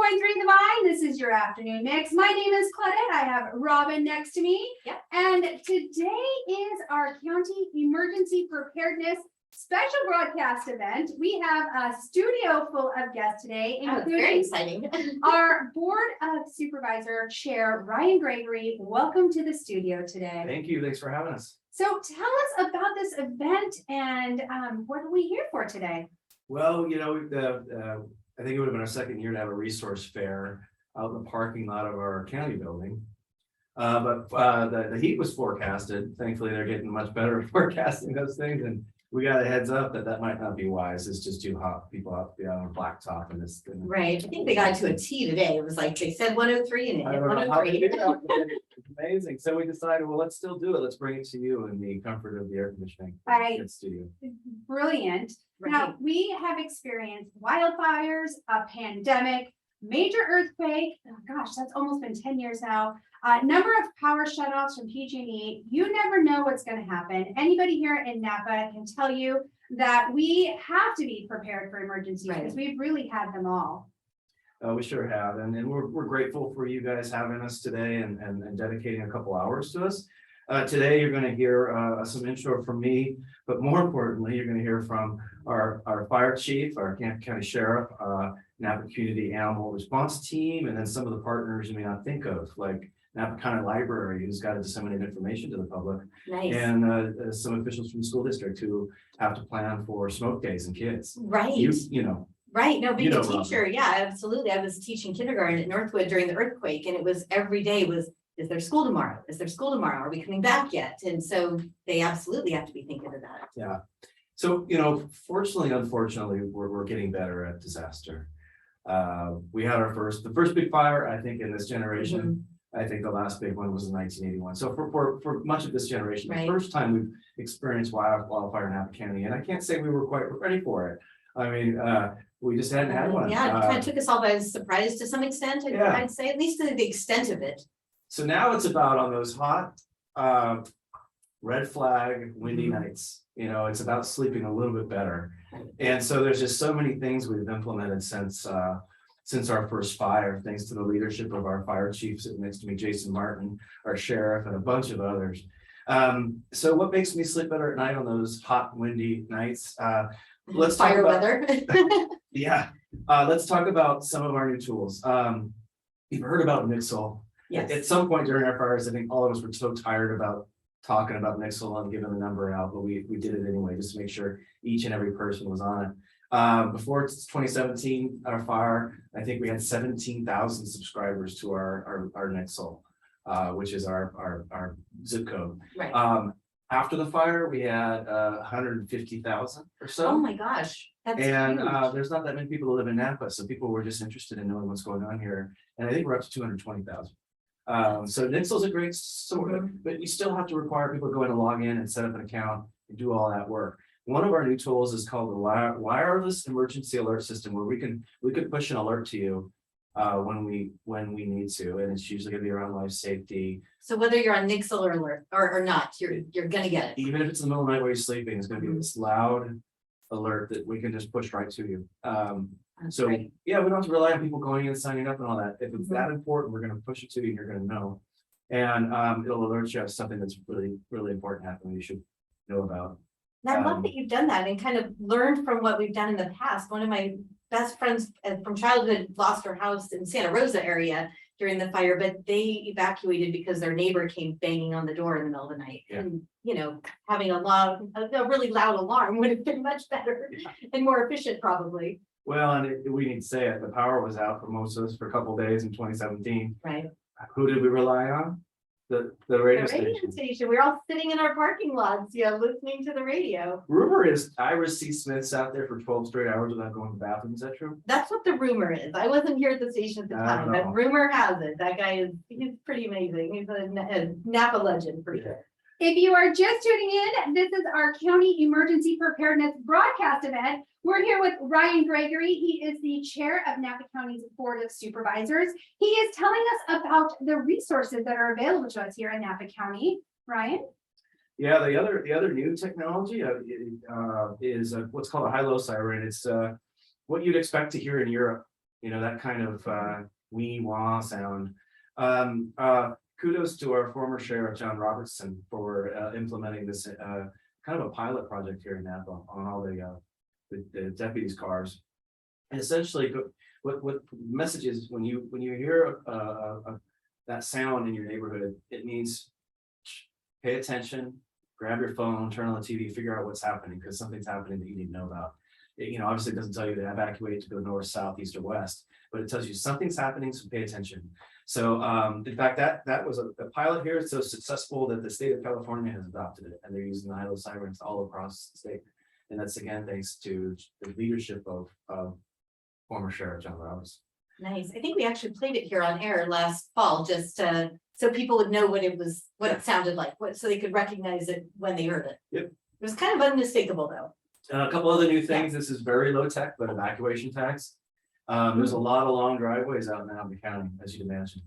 101.3 The Vine. This is your afternoon mix. My name is Claudette. I have Robin next to me. Yep. And today is our county emergency preparedness special broadcast event. We have a studio full of guests today, Oh, it's very including exciting. our Board of Supervisor Chair, Ryan Gregory. Welcome to the studio today. Thank you. Thanks for having us. So tell us about this event and what are we here for today? Well, you know, I think it would have been our second year to have a resource fair out in the parking lot of our county building. But the heat was forecasted. Thankfully, they're getting much better at forecasting those things. And we got a heads up that might not be wise. It's just too hot. People have to be out on blacktop and this. Right. I think they got to a T today. It was like they said 103 and it I hit don't know how they 103. did that, but it's amazing. So we decided, well, let's still do it. Let's bring it to you in the comfort of the air conditioning. Right. Good studio. Brilliant. Now, we have experienced wildfires, a pandemic, major earthquake. Oh gosh, that's almost been 10 years now. Number of power shutoffs from PG&E. You never know what's going to happen. Anybody here in Napa can tell you that we have to be prepared for emergencies because we've really had them all. We sure have, and we're grateful for you guys having us today and dedicating a couple hours to us. Today, you're going to hear some intro from me, but more importantly, you're going to hear from our fire chief, our Napa County Sheriff, Napa Community Animal Response Team, and then some of the partners you may not think of, like Napa County Library, who's got to disseminate information to the public, Nice. and some officials from the school district who have to plan for smoke days and kids. Right. You know. Right. No, being You a know, teacher. Yeah, absolutely. I was teaching kindergarten at Northwood during the earthquake, and it was every day was, is there school tomorrow? Is there school tomorrow? Are we coming back yet? And so they absolutely have to be thinking of that. Yeah. So, you know, fortunately, unfortunately, we're getting better at disaster. We had the first big fire, I think, in this generation. I think the last big one was in 1981. So for much of this generation, Right. the first time we've experienced wildfire in Napa County, and I can't say we were quite ready for it. I mean, we just hadn't had one. Yeah, it kind of took us all by surprise to some extent. Yeah. I'd say, at least to the extent of it. So now it's about on those hot, red flag, windy nights. You know, it's about sleeping a little bit better. And so there's just so many things we've implemented since our first fire, thanks to the leadership of our fire chief sitting next to me, Jason Martin, our sheriff, and a bunch of others. So what makes me sleep better at night on those hot, windy nights? Let's talk Fire about, weather. yeah. Let's talk about some of our new tools. You've heard about Nixle. Yes. At some point during our fires, I think all of us were so tired about talking about Nixle and giving the number out, but we did it anyway, just to make sure each and every person was on it. Before 2017, our fire, I think we had 17,000 subscribers to our Nixle, which is our zip code. Right. After the fire, we had 150,000 or so. Oh my gosh. That's And huge. there's not that many people that live in Napa, so people were just interested in knowing what's going on here. And I think we're up to 220,000. So Nixle's a great sort of, but you still have to require people to go in and log in and set up an account and do all that work. One of our new tools is called the wireless emergency alert system, where we can push an alert to you when we need to, and it's usually going to be around life safety. So whether you're on Nixle or alert or not, you're gonna get it. Even if it's in the middle of the night while you're sleeping, it's going to be this loud alert that we can just push right to you. That's So great. yeah, we don't have to rely on people going and signing up and all that. If it's that important, we're going to push it to you and you're going to know. And it'll alert you of something that's really, really important happening you should know about. And I love that you've done that and kind of learned from what we've done in the past. One of my best friends from childhood lost her house in Santa Rosa area during the fire, but they evacuated because their neighbor came banging on the door in the middle of the night. Yeah. And, you know, having a really loud alarm would have been much better and more efficient probably. Well, and we need to say it, the power was out for most of us for a couple of days in 2017. Right. Who did we rely on? The The radio radio station. station. We're all sitting in our parking lots, listening to the radio. Rumor is Ira C. Smith sat there for 12 straight hours without going to the bathroom. Is that true? That's what the rumor is. I wasn't here at the station at the I time, don't but know. rumor has it, that guy he's pretty amazing. He's a Napa legend for sure. If you are just tuning in, this is our county emergency preparedness broadcast event. We're here with Ryan Gregory. He is the chair of Napa County's Board of Supervisors. He is telling us about the resources that are available to us here in Napa County. Ryan? Yeah, the other new technology is what's called a Hilo Siren. It's what you'd expect to hear in Europe. you know, that kind of wee wah sound. Kudos to our former sheriff, John Robertson, for implementing this kind of a pilot project here in Napa on all the deputies' cars. And essentially, what message is when you hear that sound in your neighborhood, it means pay attention, grab your phone, turn on the TV, figure out what's happening, because something's happening that you need to know about. You know, obviously it doesn't tell you to evacuate to go north, south, east, or west, but it tells you something's happening, so pay attention. So in fact, that was a pilot here. It's so successful that the state of California has adopted it, and they're using the Hilo Sirens all across the state. And that's again thanks to the leadership of former Sheriff John Roberts. Nice. I think we actually played it here on air last fall, just so people would know what it sounded like, so they could recognize it when they heard it. Yep. It was kind of unmistakable though. A couple other new things. This is very low tech, but evacuation tax. There's a lot of long driveways out in Napa County, as you'd imagine.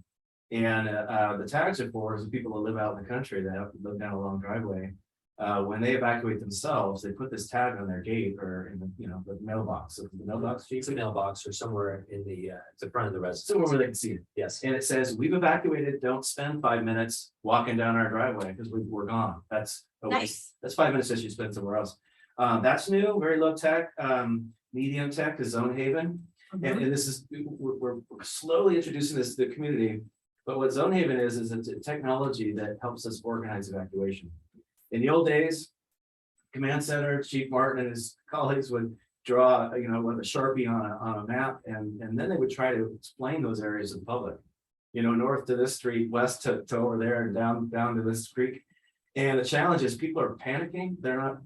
And the tax are for is the people that live out in the country that have to live down a long driveway. When they evacuate themselves, they put this tag on their gate or in the mailbox. So the mailbox, It's a mailbox or somewhere in the front of the residence. somewhere where they can see it. Yes. And it says, we've evacuated, don't spend 5 minutes walking down our driveway because we're gone. That's a waste. Nice. That's 5 minutes that you spend somewhere else. That's new, very low tech. Medium tech is Zone Haven. And this is, we're slowly introducing this to the community. But what Zone Haven is it's a technology that helps us organize evacuation. In the old days, command center, Chief Martin and his colleagues would draw, with a Sharpie on a map, and then they would try to explain those areas to the public. North to this street, west to over there, and down to this creek. And the challenge is people are panicking, they're not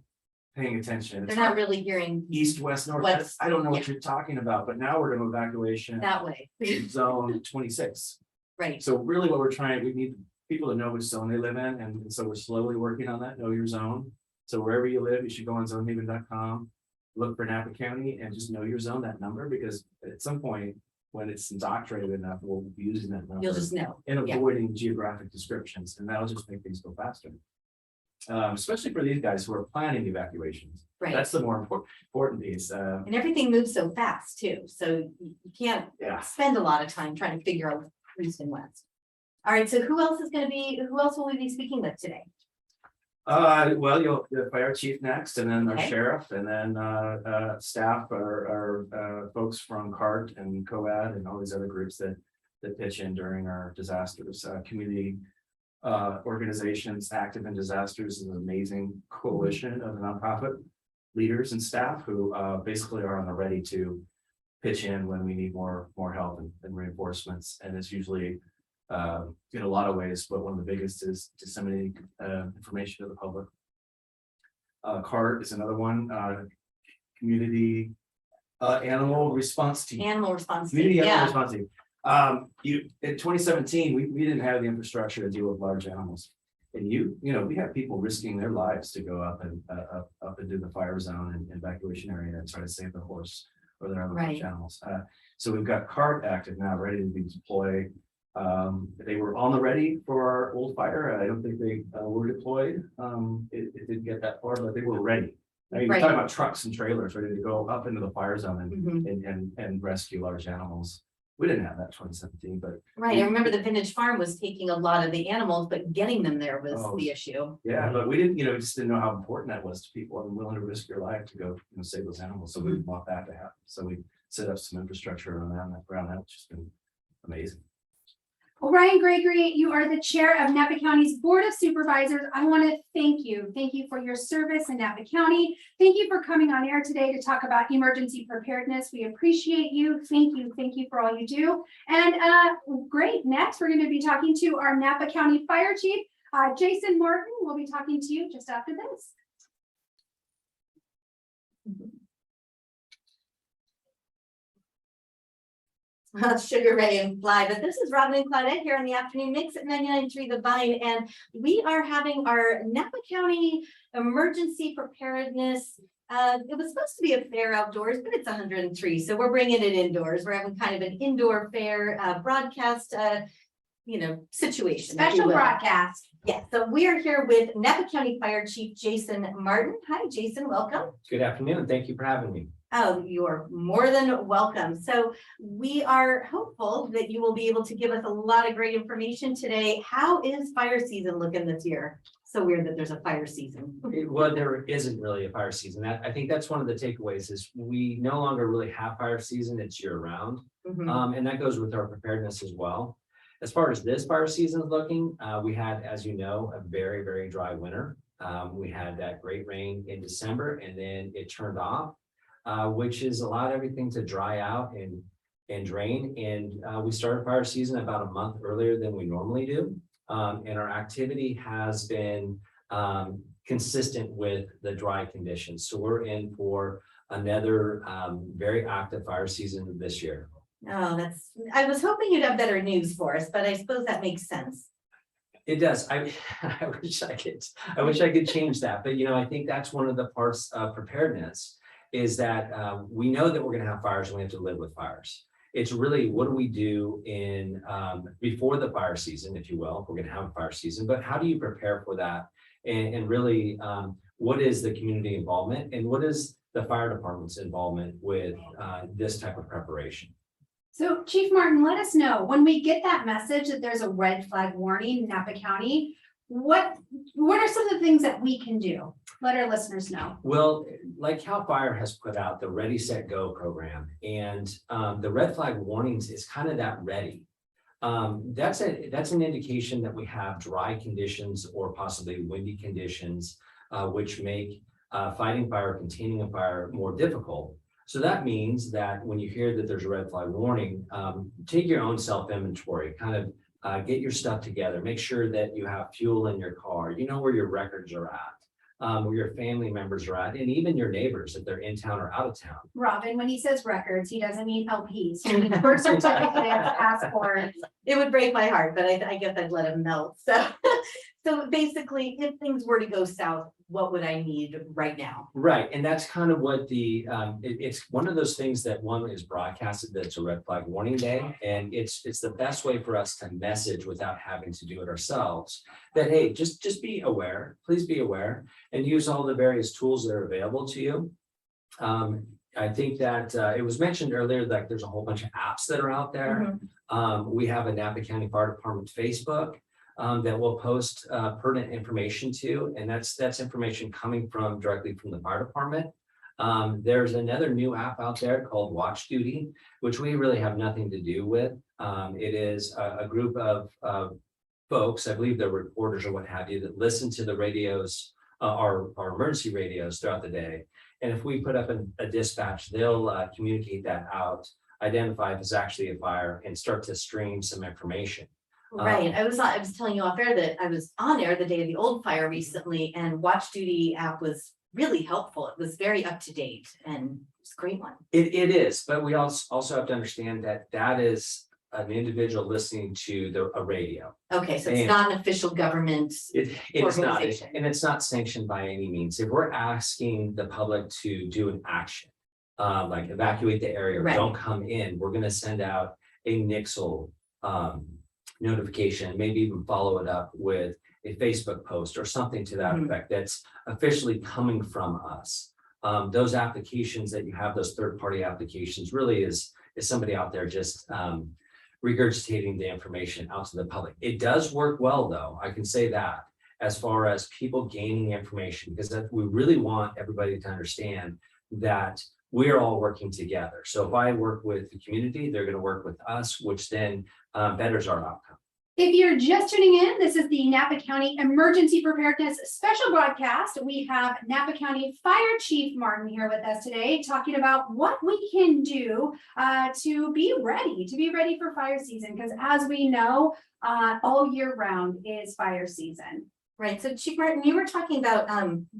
paying attention. They're not really hearing East, west, north. West, I don't know what you're talking about, but now we're going to evacuation that way. zone 26. Right. So really what we need people to know which zone they live in. And so we're slowly working on that, know your zone. So wherever you live, you should go on zonehaven.com, look for Napa County and just know your zone, that number, because at some point when it's indoctrinated enough, we'll be using that number. You'll just know. And Yeah. avoiding geographic descriptions, and that'll just make things go faster. Especially for these guys who are planning evacuations. Right. That's the more important piece. And everything moves so fast too. So you can't Yeah. spend a lot of time trying to figure out east and west. All right. So who else will we be speaking with today? Well, the fire chief next, and then our Okay. sheriff, and then staff are folks from CART and COAD and all these other groups that pitch in during our disasters. Community organizations active in disasters is an amazing coalition of nonprofit leaders and staff who basically are on the ready to pitch in when we need more help and reinforcements. And it's usually in a lot of ways, but one of the biggest is disseminating information to the public. CART is another one, community animal response team. Animal response. Community animal Yeah. response team. In 2017, we didn't have the infrastructure to deal with large animals. And we have people risking their lives to go up into the fire zone and evacuation area and try to save the horse or their other large Right. animals. So we've got CART active now, ready to be deployed. They were on the ready for our old fire. I don't think they were deployed. It didn't get that far, but they were ready. Now you're Right. talking about trucks and trailers ready to go up into the fire zone Mhm. and rescue large animals. We didn't have that in 2017, but Right. I remember the vintage farm was taking a lot of the animals, but getting them there was Oh. the issue. yeah, but we didn't, just didn't know how important that was to people and willing to risk your life to go, save those animals. So we didn't want that to happen. So we set up some infrastructure around that, which has been amazing. Well, Ryan Gregory, you are the chair of Napa County's Board of Supervisors. I want to thank you. Thank you for your service in Napa County. Thank you for coming on air today to talk about emergency preparedness. We appreciate you. Thank you. Thank you for all you do. And great. Next, we're going to be talking to our Napa County Fire Chief, Jason Martin. We'll be talking to you just after this. Sugar Ray and Fly, but this is Robin and Claudette here on the afternoon mix at 99.3 The Vine, and we are having our Napa County Emergency Preparedness. It was supposed to be a fair outdoors, but it's 103, so we're bringing it indoors. We're having kind of an indoor fair broadcast, situation. if you Special will. broadcast. Yeah, so we are here with Napa County Fire Chief Jason Martin. Hi, Jason, welcome. Good afternoon. Thank you for having me. Oh, you're more than welcome. So we are hopeful that you will be able to give us a lot of great information today. How is fire season looking this year? So weird that there's a fire season. Well, there isn't really a fire season. I think that's one of the takeaways is we no longer really have fire season. It's year round. Mhm. And that goes with our preparedness as well. As far as this fire season is looking, we had, as you know, a very, very dry winter. We had that great rain in December and then it turned off, which has allowed everything to dry out and drain. And we started fire season about a month earlier than we normally do. And our activity has been consistent with the dry conditions. So we're in for another very active fire season this year. Oh, I was hoping you'd have better news for us, but I suppose that makes sense. It does. I wish I could change that, but I think that's one of the parts of preparedness is that we know that we're going to have fires and we have to live with fires. It's really what do we do in before the fire season, if you will, if we're going to have a fire season, but how do you prepare for that? And really, what is the community involvement and what is the fire department's involvement with this type of preparation? So Chief Martin, let us know when we get that message that there's a red flag warning in Napa County, what are some of the things that we can do? Let our listeners know. Well, like CAL FIRE has put out the Ready, Set, Go program, and the red flag warnings is kind of that ready. That's an indication that we have dry conditions or possibly windy conditions, which make fighting fire, containing a fire more difficult. So that means that when you hear that there's a red flag warning, take your own self-inventory, kind of get your stuff together, make sure that you have fuel in your car, you know where your records are at, where your family members are at, and even your neighbors if they're in town or out of town. Robin, when he says records, he doesn't mean LPs, he means birth certificate, passport. It would break my heart, but I guess I'd let him melt. So basically, if things were to go south, what would I need right now? Right, and that's kind of what it's one of those things that one is broadcasted that's a red flag warning day, and it's the best way for us to message without having to do it ourselves. That hey, just be aware, please be aware, and use all the various tools that are available to you. I think that it was mentioned earlier that there's a whole bunch of apps that are out there. We have a Napa County Fire Department Facebook that we'll post pertinent information to, and that's information coming directly from the fire department. There's another new app out there called Watch Duty, which we really have nothing to do with. It is a group of folks, I believe they're reporters or what have you, that listen to the radios, our emergency radios throughout the day. And if we put up a dispatch, they'll communicate that out, identify if it's actually a fire, and start to stream some information. Right. I was telling you off air that I was on air the day of the old fire recently, and Watch Duty app was really helpful. It was very up to date and it's a great one. It is, but we also have to understand that is an individual listening to a radio. Okay, so it's not an official government. It's not, organization. and it's not sanctioned by any means. If we're asking the public to do an action, like evacuate the area, or Right. don't come in, we're going to send out a NIXL notification, maybe even follow it up with a Facebook post or something to that effect that's officially coming from us. Those applications that you have, those third-party applications, really is somebody out there just regurgitating the information out to the public. It does work well, though, I can say that, as far as people gaining information, because we really want everybody to understand that we're all working together. So if I work with the community, they're going to work with us, which then betters our outcome. If you're just tuning in, this is the Napa County Emergency Preparedness Special Broadcast. We have Napa County Fire Chief Martin here with us today, talking about what we can do to be ready for fire season. Because as we know, all year round is fire season. Right. So Chief Martin, you were talking about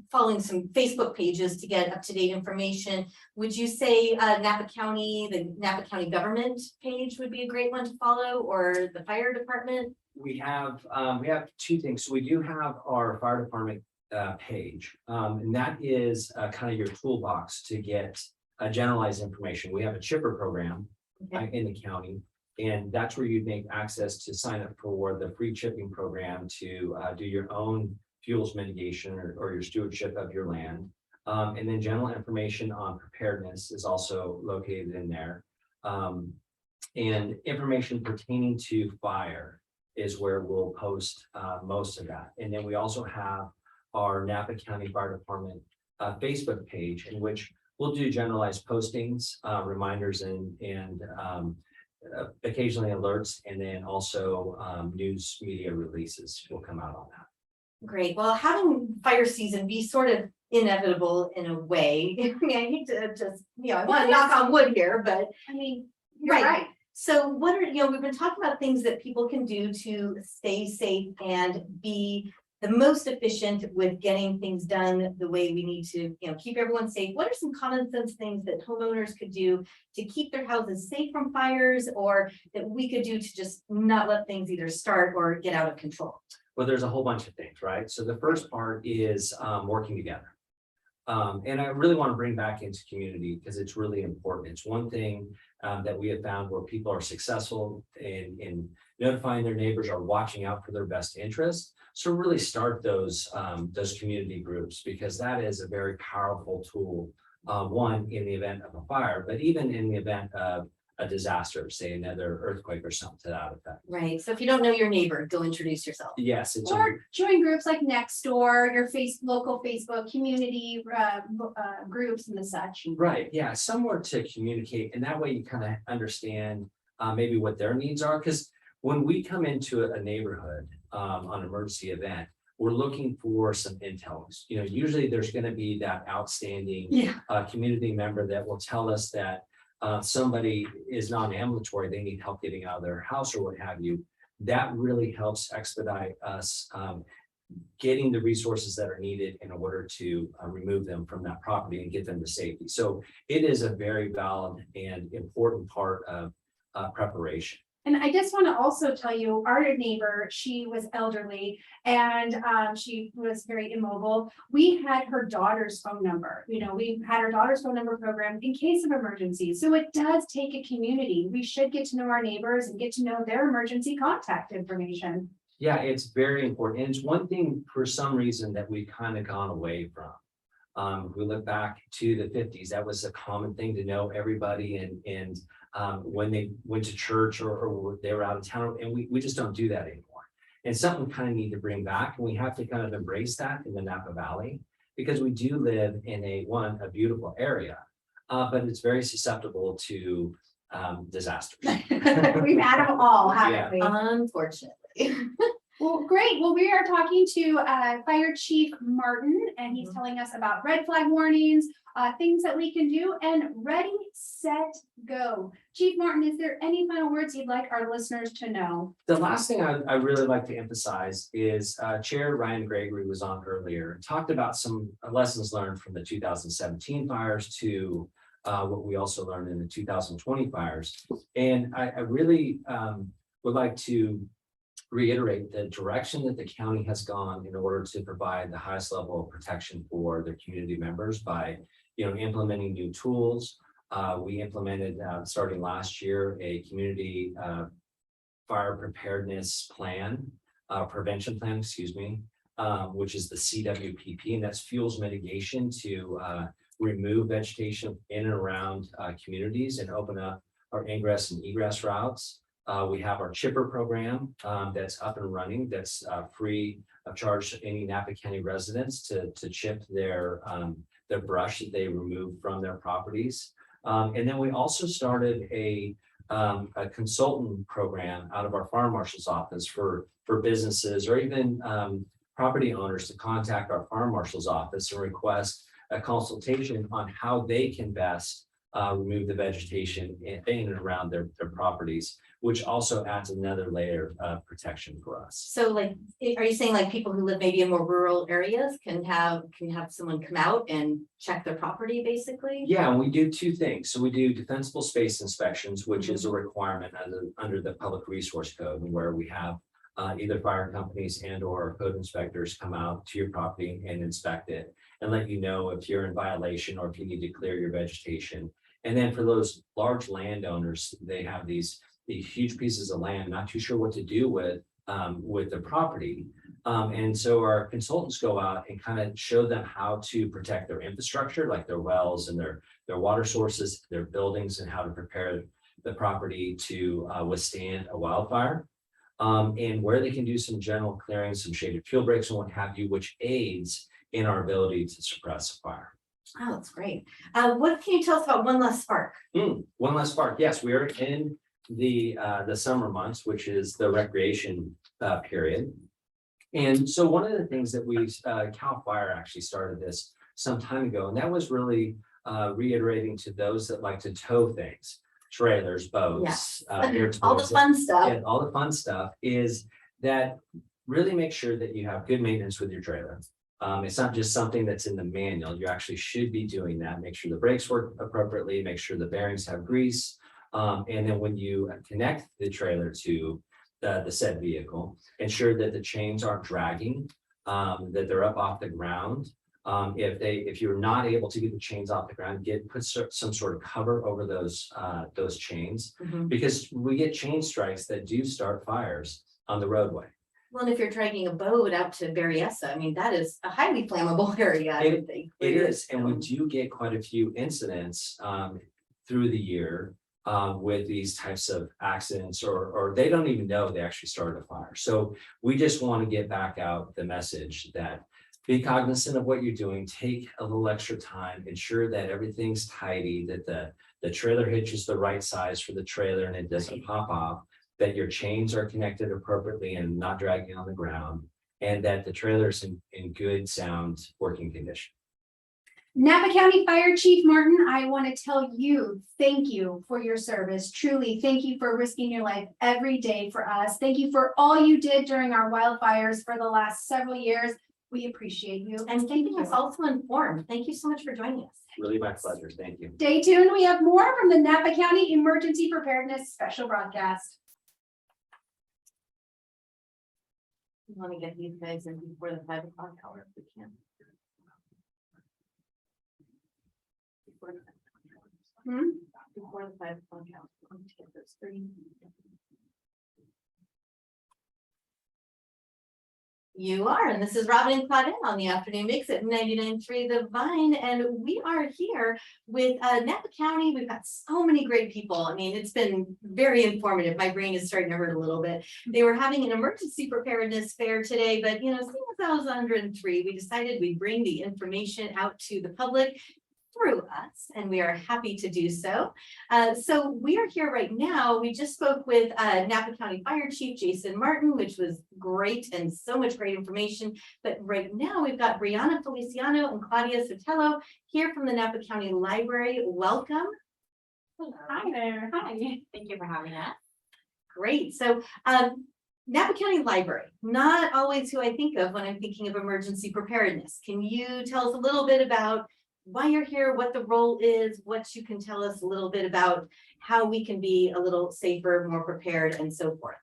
following some Facebook pages to get up-to-date information. Would you say Napa County, the Napa County government page would be a great one to follow, or the fire department? We have two things. So we do have our fire department page, and that is kind of your toolbox to get generalized information. We have a chipper program in the county, and that's where you make access to sign up for the free chipping program to do your own fuels mitigation or your stewardship of your land. And then general information on preparedness is also located in there. And information pertaining to fire is where we'll post most of that. And then we also have our Napa County Fire Department Facebook page, in which we'll do generalized postings, reminders, and occasionally alerts, and then also news media releases will come out on that. Great. Well, having fire season be sort of inevitable in a way. I mean, I hate to just, I want to knock on wood here, but I mean, you're right. So what are, we've been talking about things that people can do to stay safe and be the most efficient with getting things done the way we need to, keep everyone safe. What are some common sense things that homeowners could do to keep their houses safe from fires, or that we could do to just not let things either start or get out of control? Well, there's a whole bunch of things, right? So the first part is working together. And I really want to bring back into community because it's really important. It's one thing that we have found where people are successful in notifying their neighbors or watching out for their best interest. So really start those community groups, because that is a very powerful tool. One, in the event of a fire, but even in the event of a disaster, say another earthquake or something to that effect. Right. So if you don't know your neighbor, go introduce yourself. Yes, it's Or join groups like Nextdoor, your local Facebook community groups and the such. right. Yeah, somewhere to communicate, and that way you kind of understand maybe what their needs are. Because when we come into a neighborhood on an emergency event, we're looking for some intel. Usually there's going to be that outstanding community member that will tell us that somebody is non-ambulatory, they need help getting out of their house or what have you. That really helps expedite us getting the resources that are needed in order to remove them from that property and get them to safety. So it is a very valid and important part of preparation. And I just want to also tell you, our neighbor, she was elderly and she was very immobile. We had her daughter's phone number. We had her daughter's phone number program in case of emergency. So it does take a community. We should get to know our neighbors and get to know their emergency contact information. Yeah, it's very important. And it's one thing for some reason that we've kind of gone away from. If we look back to the 50s, that was a common thing to know everybody and when they went to church or they were out of town, and we just don't do that anymore. And something we kind of need to bring back, and we have to kind of embrace that in the Napa Valley, because we do live in a beautiful area, but it's very susceptible to disasters. We've had them all, haven't we? Unfortunately. Well, great. Well, we are talking to Fire Chief Martin, and he's telling us about red flag warnings, things that we can do, and ready, set, go. Chief Martin, is there any final words you'd like our listeners to know? The last thing I really like to emphasize is Chair Ryan Gregory was on earlier and talked about some lessons learned from the 2017 fires to what we also learned in the 2020 fires. And I really would like to reiterate the direction that the county has gone in order to provide the highest level of protection for their community members by implementing new tools. We implemented starting last year a community fire preparedness plan, prevention plan, which is the CWPP, and that's fuels mitigation to remove vegetation in and around communities and open up our ingress and egress routes. We have our chipper program that's up and running, that's free of charge to any Napa County residents to chip their brush that they remove from their properties. And then we also started a consultant program out of our fire marshal's office for businesses or even property owners to contact our fire marshal's office and request a consultation on how they can best remove the vegetation in and around their properties, which also adds another layer of protection for us. So are you saying people who live maybe in more rural areas can have someone come out and check their property basically? Yeah, and we do two things. So we do defensible space inspections, which is a requirement under the Public Resource Code, where we have either fire companies and or code inspectors come out to your property and inspect it and let you know if you're in violation or if you need to clear your vegetation. And then for those large landowners, they have these huge pieces of land, not too sure what to do with the property. And so our consultants go out and kind of show them how to protect their infrastructure, like their wells and their water sources, their buildings, and how to prepare the property to withstand a wildfire. And where they can do some general clearing, some shaded fuel breaks and what have you, which aids in our ability to suppress a fire. Oh, that's great. What can you tell us about One Less Spark? One last spark. Yes, we are in the summer months, which is the recreation period. And so one of the things that we, CAL FIRE actually started this some time ago, and that was really reiterating to those that like to tow things, trailers, boats, air All the toys, fun stuff. and all the fun stuff, is that really make sure that you have good maintenance with your trailer. It's not just something that's in the manual. You actually should be doing that. Make sure the brakes work appropriately, make sure the bearings have grease. And then when you connect the trailer to the said vehicle, ensure that the chains aren't dragging, that they're up off the ground. If you're not able to get the chains off the ground, put some sort of cover over those chains, because we get chain strikes that do start fires on the roadway. Well, and if you're dragging a boat out to Berryessa, I mean, that is a highly flammable area, I would think. It is, and we do get quite a few incidents through the year with these types of accidents, or they don't even know they actually started a fire. So we just want to get back out the message that be cognizant of what you're doing, take a little extra time, ensure that everything's tidy, that the trailer hitch is the right size for the trailer and it doesn't pop off, that your chains are connected appropriately and not dragging on the ground, and that the trailer is in good, sound working condition. Napa County Fire Chief Martin, I want to tell you, thank you for your service. Truly, thank you for risking your life every day for us. Thank you for all you did during our wildfires for the last several years. We appreciate you. And keeping us also informed. Thank you so much for joining us. Really my pleasure. Thank you. Stay tuned. We have more from the Napa County Emergency Preparedness Special Broadcast. We want to get these guys in before the 5 o'clock hour if we can. Before the 5 o'clock hour. Let's get those 3. You are, and this is Robin and Claudette on the Afternoon Mix at 99.3 The Vine, and we are here with Napa County. We've got so many great people. I mean, it's been very informative. My brain is starting to hurt a little bit. They were having an emergency preparedness fair today, but seeing as I was 103, we decided we'd bring the information out to the public through us, and we are happy to do so. So we are here right now. We just spoke with Napa County Fire Chief Jason Martin, which was great and so much great information. But right now we've got Brianna Feliciano and Claudia Sotelo here from the Napa County Library. Welcome. Hi there. Hi. Thank you for having us. Great. So Napa County Library, not always who I think of when I'm thinking of emergency preparedness. Can you tell us a little bit about why you're here, what the role is, what you can tell us a little bit about how we can be a little safer, more prepared, and so forth?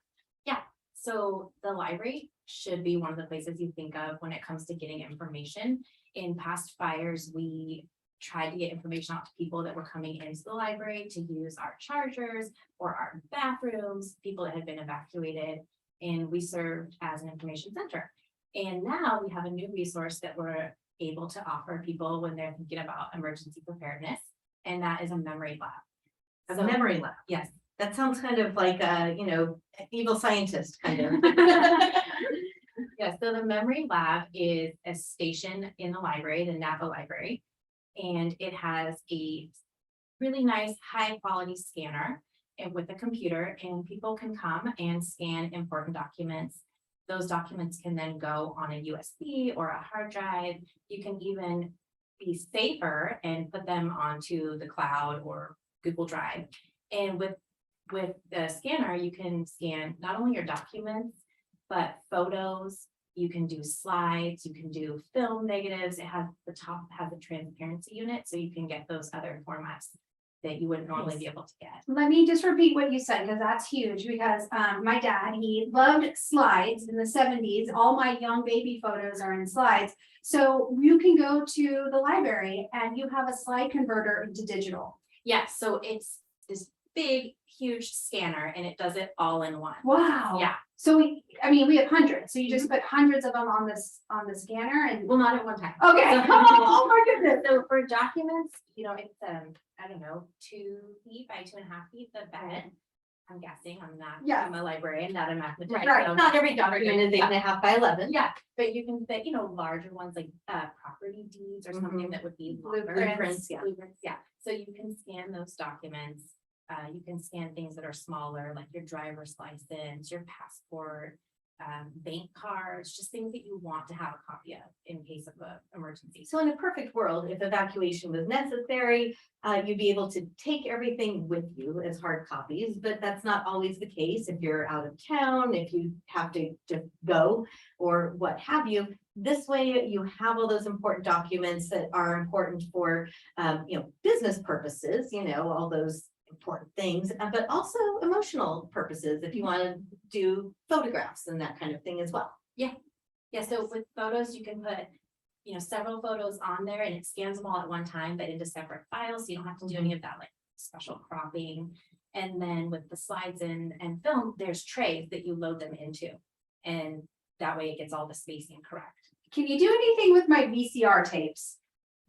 Yeah. So the library should be one of the places you think of when it comes to getting information. In past fires, we tried to get information out to people that were coming into the library to use our chargers or our bathrooms, people that had been evacuated, and we served as an information center. And now we have a new resource that we're able to offer people when they're thinking about emergency preparedness, and that is a memory lab. A memory lab. Yes. That sounds kind of like a, evil scientist kind of. Yeah, so the memory lab is a station in the library, the Napa Library, and it has a really nice high quality scanner and with a computer, and people can come and scan important documents. Those documents can then go on a USB or a hard drive. You can even be safer and put them onto the cloud or Google Drive. And with the scanner, you can scan not only your documents, but photos. You can do slides, you can do film negatives. It has the top has a transparency unit, so you can get those other formats that you wouldn't normally be able to get. Let me just repeat what you said, because that's huge, because my dad, he loved slides in the 70s. All my young baby photos are in slides. So you can go to the library and you have a slide converter into digital. Yeah, so it's this big, huge scanner and it does it all in one. Wow. Yeah, So we have hundreds, so you just put hundreds of them on the scanner and, Well, not at one time. okay, oh my goodness. So for documents, it's, I don't know, 2 feet by 2.5 feet, the bed. I'm guessing, Yeah. I'm a librarian, not a mathematician. Right, so- not every document is 8.5 by 11. Yeah, but you can fit, larger ones like property deeds or something that would be longer. Blueprints, yeah. Blueprints, yeah. So you can scan those documents. You can scan things that are smaller, like your driver's license, your passport, bank cards, just things that you want to have a copy of in case of an emergency. So in a perfect world, if evacuation was necessary, you'd be able to take everything with you as hard copies, but that's not always the case. If you're out of town, if you have to go or what have you. This way you have all those important documents that are important for, business purposes, all those important things, but also emotional purposes, if you want to do photographs and that kind of thing as well. Yeah, so with photos, you can put, several photos on there and it scans them all at one time, but into separate files. So you don't have to do any of that like special cropping. And then with the slides and film, there's trays that you load them into. And that way it gets all the spacing correct. Can you do anything with my VCR tapes?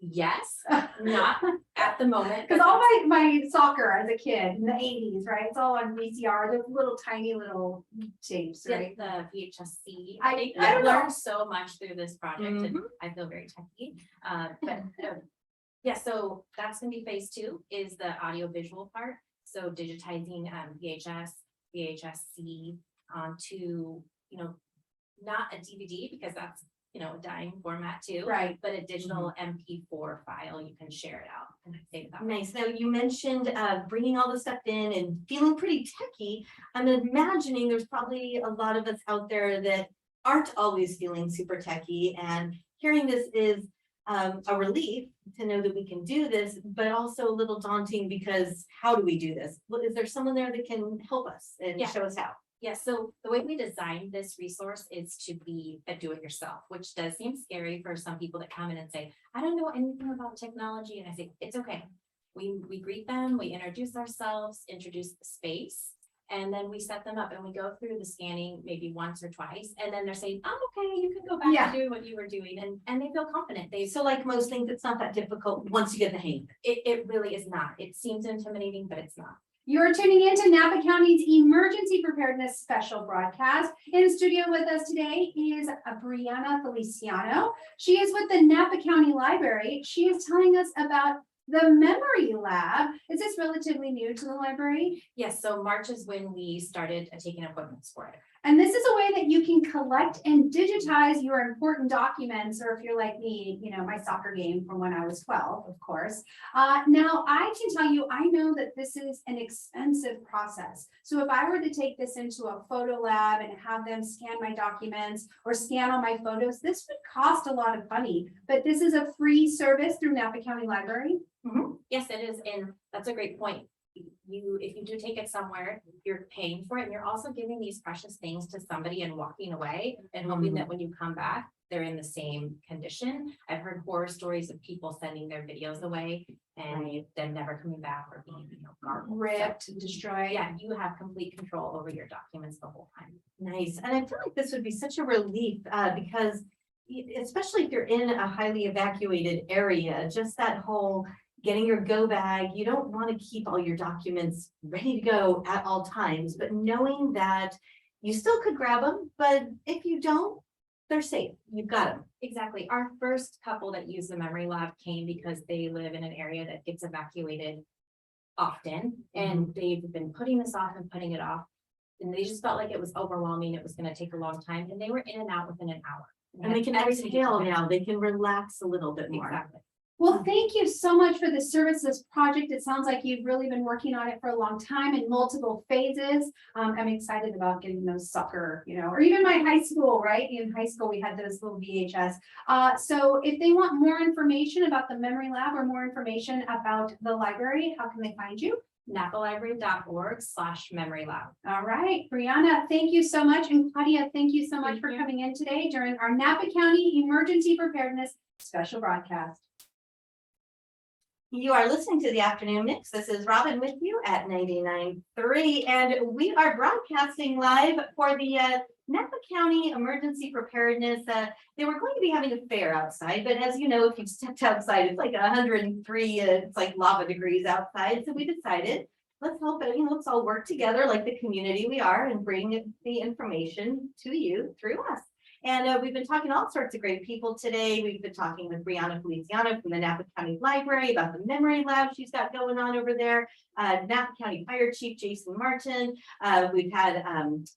Yes, not at the moment. Because all my soccer as a kid in the 80s, right? It's all on VCR, those little tiny little tapes, right? The VHS-C. I I've don't know. learned so much through this project and I feel very techy. So that's gonna be phase 2 is the audio visual part. So digitizing VHS, VHS-C onto, not a DVD because that's, a dying format too. Right. But a digital MP4 file, you can share it out and save that. Nice. Now you mentioned bringing all the stuff in and feeling pretty techy. I'm imagining there's probably a lot of us out there that aren't always feeling super techy, and hearing this is a relief to know that we can do this, but also a little daunting because how do we do this? Well, is there someone there that can help us and Yeah. show us how? Yeah, so the way we designed this resource is to be a do-it-yourself, which does seem scary for some people that come in and say, I don't know anything about technology. And I say, it's okay. We greet them, we introduce ourselves, introduce the space, and then we set them up and we go through the scanning maybe once or twice. And then they're saying, oh, okay, you can go back Yeah. and do what you were doing. And they feel confident. So like most things, it's not that difficult once you get the hang of it. It really is not. It seems intimidating, but it's not. You're tuning into Napa County's Emergency Preparedness Special Broadcast. In the studio with us today is Brianna Feliciano. She is with the Napa County Library. She is telling us about the Memory Lab. Is this relatively new to the library? Yes, so March is when we started taking appointments for it. And this is a way that you can collect and digitize your important documents, or if you're like me, my soccer game from when I was 12, of course. Now, I can tell you, I know that this is an expensive process. So if I were to take this into a photo lab and have them scan my documents or scan all my photos, this would cost a lot of money. But this is a free service through Napa County Library. Yes, it is. And that's a great point. If you do take it somewhere, you're paying for it and you're also giving these precious things to somebody and walking away and hoping that when you come back, they're in the same condition. I've heard horror stories of people sending their videos away and then never coming back or being, garbled. Ripped, destroyed. Yeah, you have complete control over your documents the whole time. Nice. And I feel like this would be such a relief because especially if you're in a highly evacuated area, just that whole getting your go bag, you don't want to keep all your documents ready to go at all times, but knowing that you still could grab them, but if you don't, they're safe. You've got them. Exactly. Our first couple that used the memory lab came because they live in an area that gets evacuated often, and they've been putting this off and putting it off. And they just felt like it was overwhelming. It was going to take a long time, and they were in and out within an hour. And they can exhale now. They can relax a little bit more. Exactly. Well, thank you so much for the service, this project. It sounds like you've really been working on it for a long time in multiple phases. I'm excited about getting those soccer, or even my high school, right? In high school, we had those little VHS. So if they want more information about the Memory Lab or more information about the library, how can they find you? napalibrary.org/memory lab. All right, Brianna, thank you so much. And Claudia, thank you so much for coming in today during our Napa County Emergency Preparedness Special Broadcast. You are listening to the afternoon mix. This is Robin with you at 99.3, and we are broadcasting live for the Napa County Emergency Preparedness. They were going to be having a fair outside, but as you know, if you stepped outside, it's like 103, it's like lava degrees outside. So we decided, let's help it, let's all work together like the community we are and bring the information to you through us. And we've been talking to all sorts of great people today. We've been talking with Brianna Feliciano from the Napa County Library about the memory lab she's got going on over there. Napa County Fire Chief Jason Martin. We've had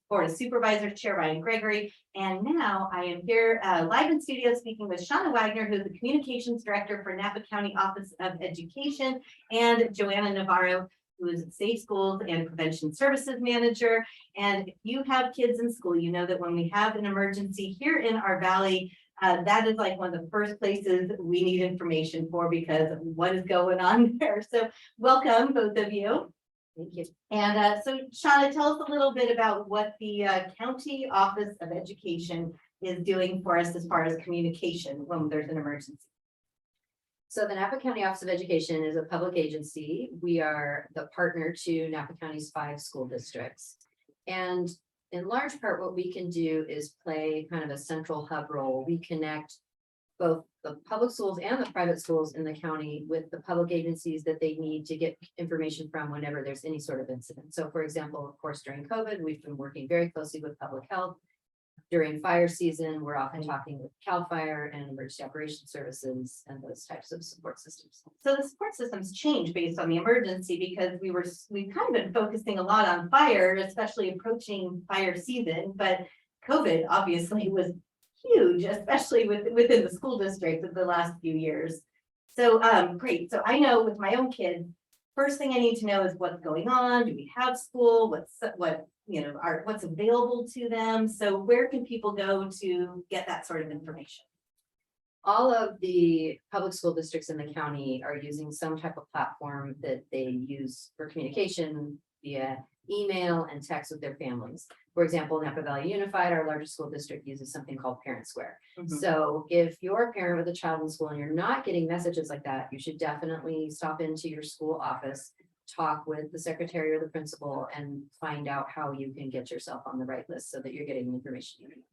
Board of Supervisors Chair Ryan Gregory. And now I am here live in studio speaking with Shauna Wagner, who's the Communications Director for Napa County Office of Education, and Joanna Navarro, who is Safe Schools and Prevention Services Manager. And if you have kids in school, you know that when we have an emergency here in our valley, that is like one of the first places we need information for, because of what is going on there. So welcome, both of you. Thank you. And so Shauna, tell us a little bit about what the County Office of Education is doing for us as far as communication when there's an emergency. So the Napa County Office of Education is a public agency. We are the partner to Napa County's 5 school districts. And in large part, what we can do is play kind of a central hub role. We connect both the public schools and the private schools in the county with the public agencies that they need to get information from whenever there's any sort of incident. So for example, of course, during COVID, we've been working very closely with public health. During fire season, we're often talking with CAL FIRE and emergency operations services and those types of support systems. So the support systems change based on the emergency, because we've kind of been focusing a lot on fire, especially approaching fire season, but COVID obviously was huge, especially within the school district of the last few years. So great. So I know with my own kids, first thing I need to know is what's going on. Do we have school? What's available to them? So where can people go to get that sort of information? All of the public school districts in the county are using some type of platform that they use for communication via email and text with their families. For example, Napa Valley Unified, our largest school district, uses something called Parent Square. So if you're a parent with a child in school and you're not getting messages like that, you should definitely stop into your school office, talk with the secretary or the principal, and find out how you can get yourself on the right list so that you're getting the information you need.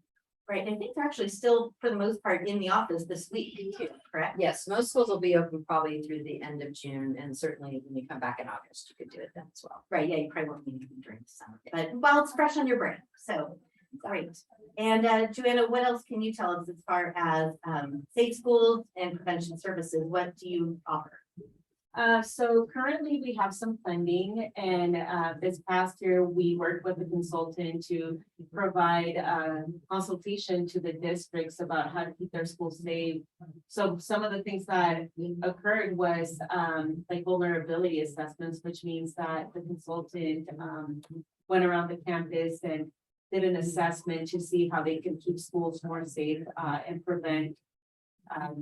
Right, and I think they're actually still, for the most part, in the office this week too, correct? Yes, most schools will be open probably through the end of June, and certainly when you come back in August, you could do it then as well. Right, yeah, you probably won't need to during the summer, but while it's fresh on your brain, so great. And Joanna, what else can you tell us as far as safe schools and prevention services? What do you offer? So currently we have some funding, and this past year we worked with a consultant to provide consultation to the districts about how to keep their schools safe. So some of the things that occurred was like vulnerability assessments, which means that the consultant went around the campus and did an assessment to see how they can keep schools more safe and prevent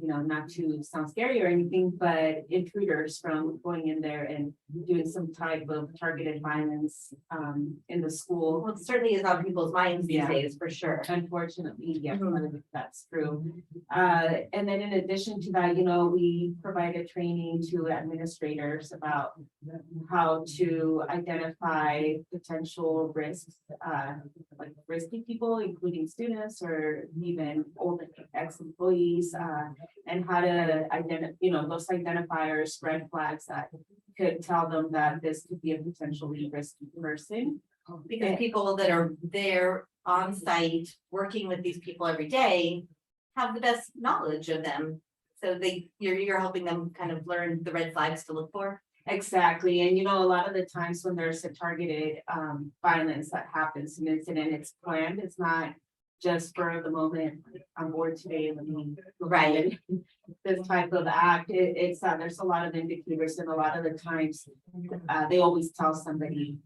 not to sound scary or anything, but intruders from going in there and doing some type of targeted violence in the school. Well, it certainly is on people's minds these Yeah. days, for sure. Unfortunately, yes, that's true. And then in addition to that, we provided training to administrators about how to identify potential risks, like risky people, including students or even older ex-employees, and how to identify, those identifiers, red flags that could tell them that this could be a potentially risky person. Because people that are there on site, working with these people every day, have the best knowledge of them. So you're helping them kind of learn the red flags to look for. Exactly. And a lot of the times when there's a targeted violence that happens, an incident, it's planned. It's not just for the moment I'm bored today. Right. This type of act, it's there's a lot of indicators, and a lot of the times they always tell somebody,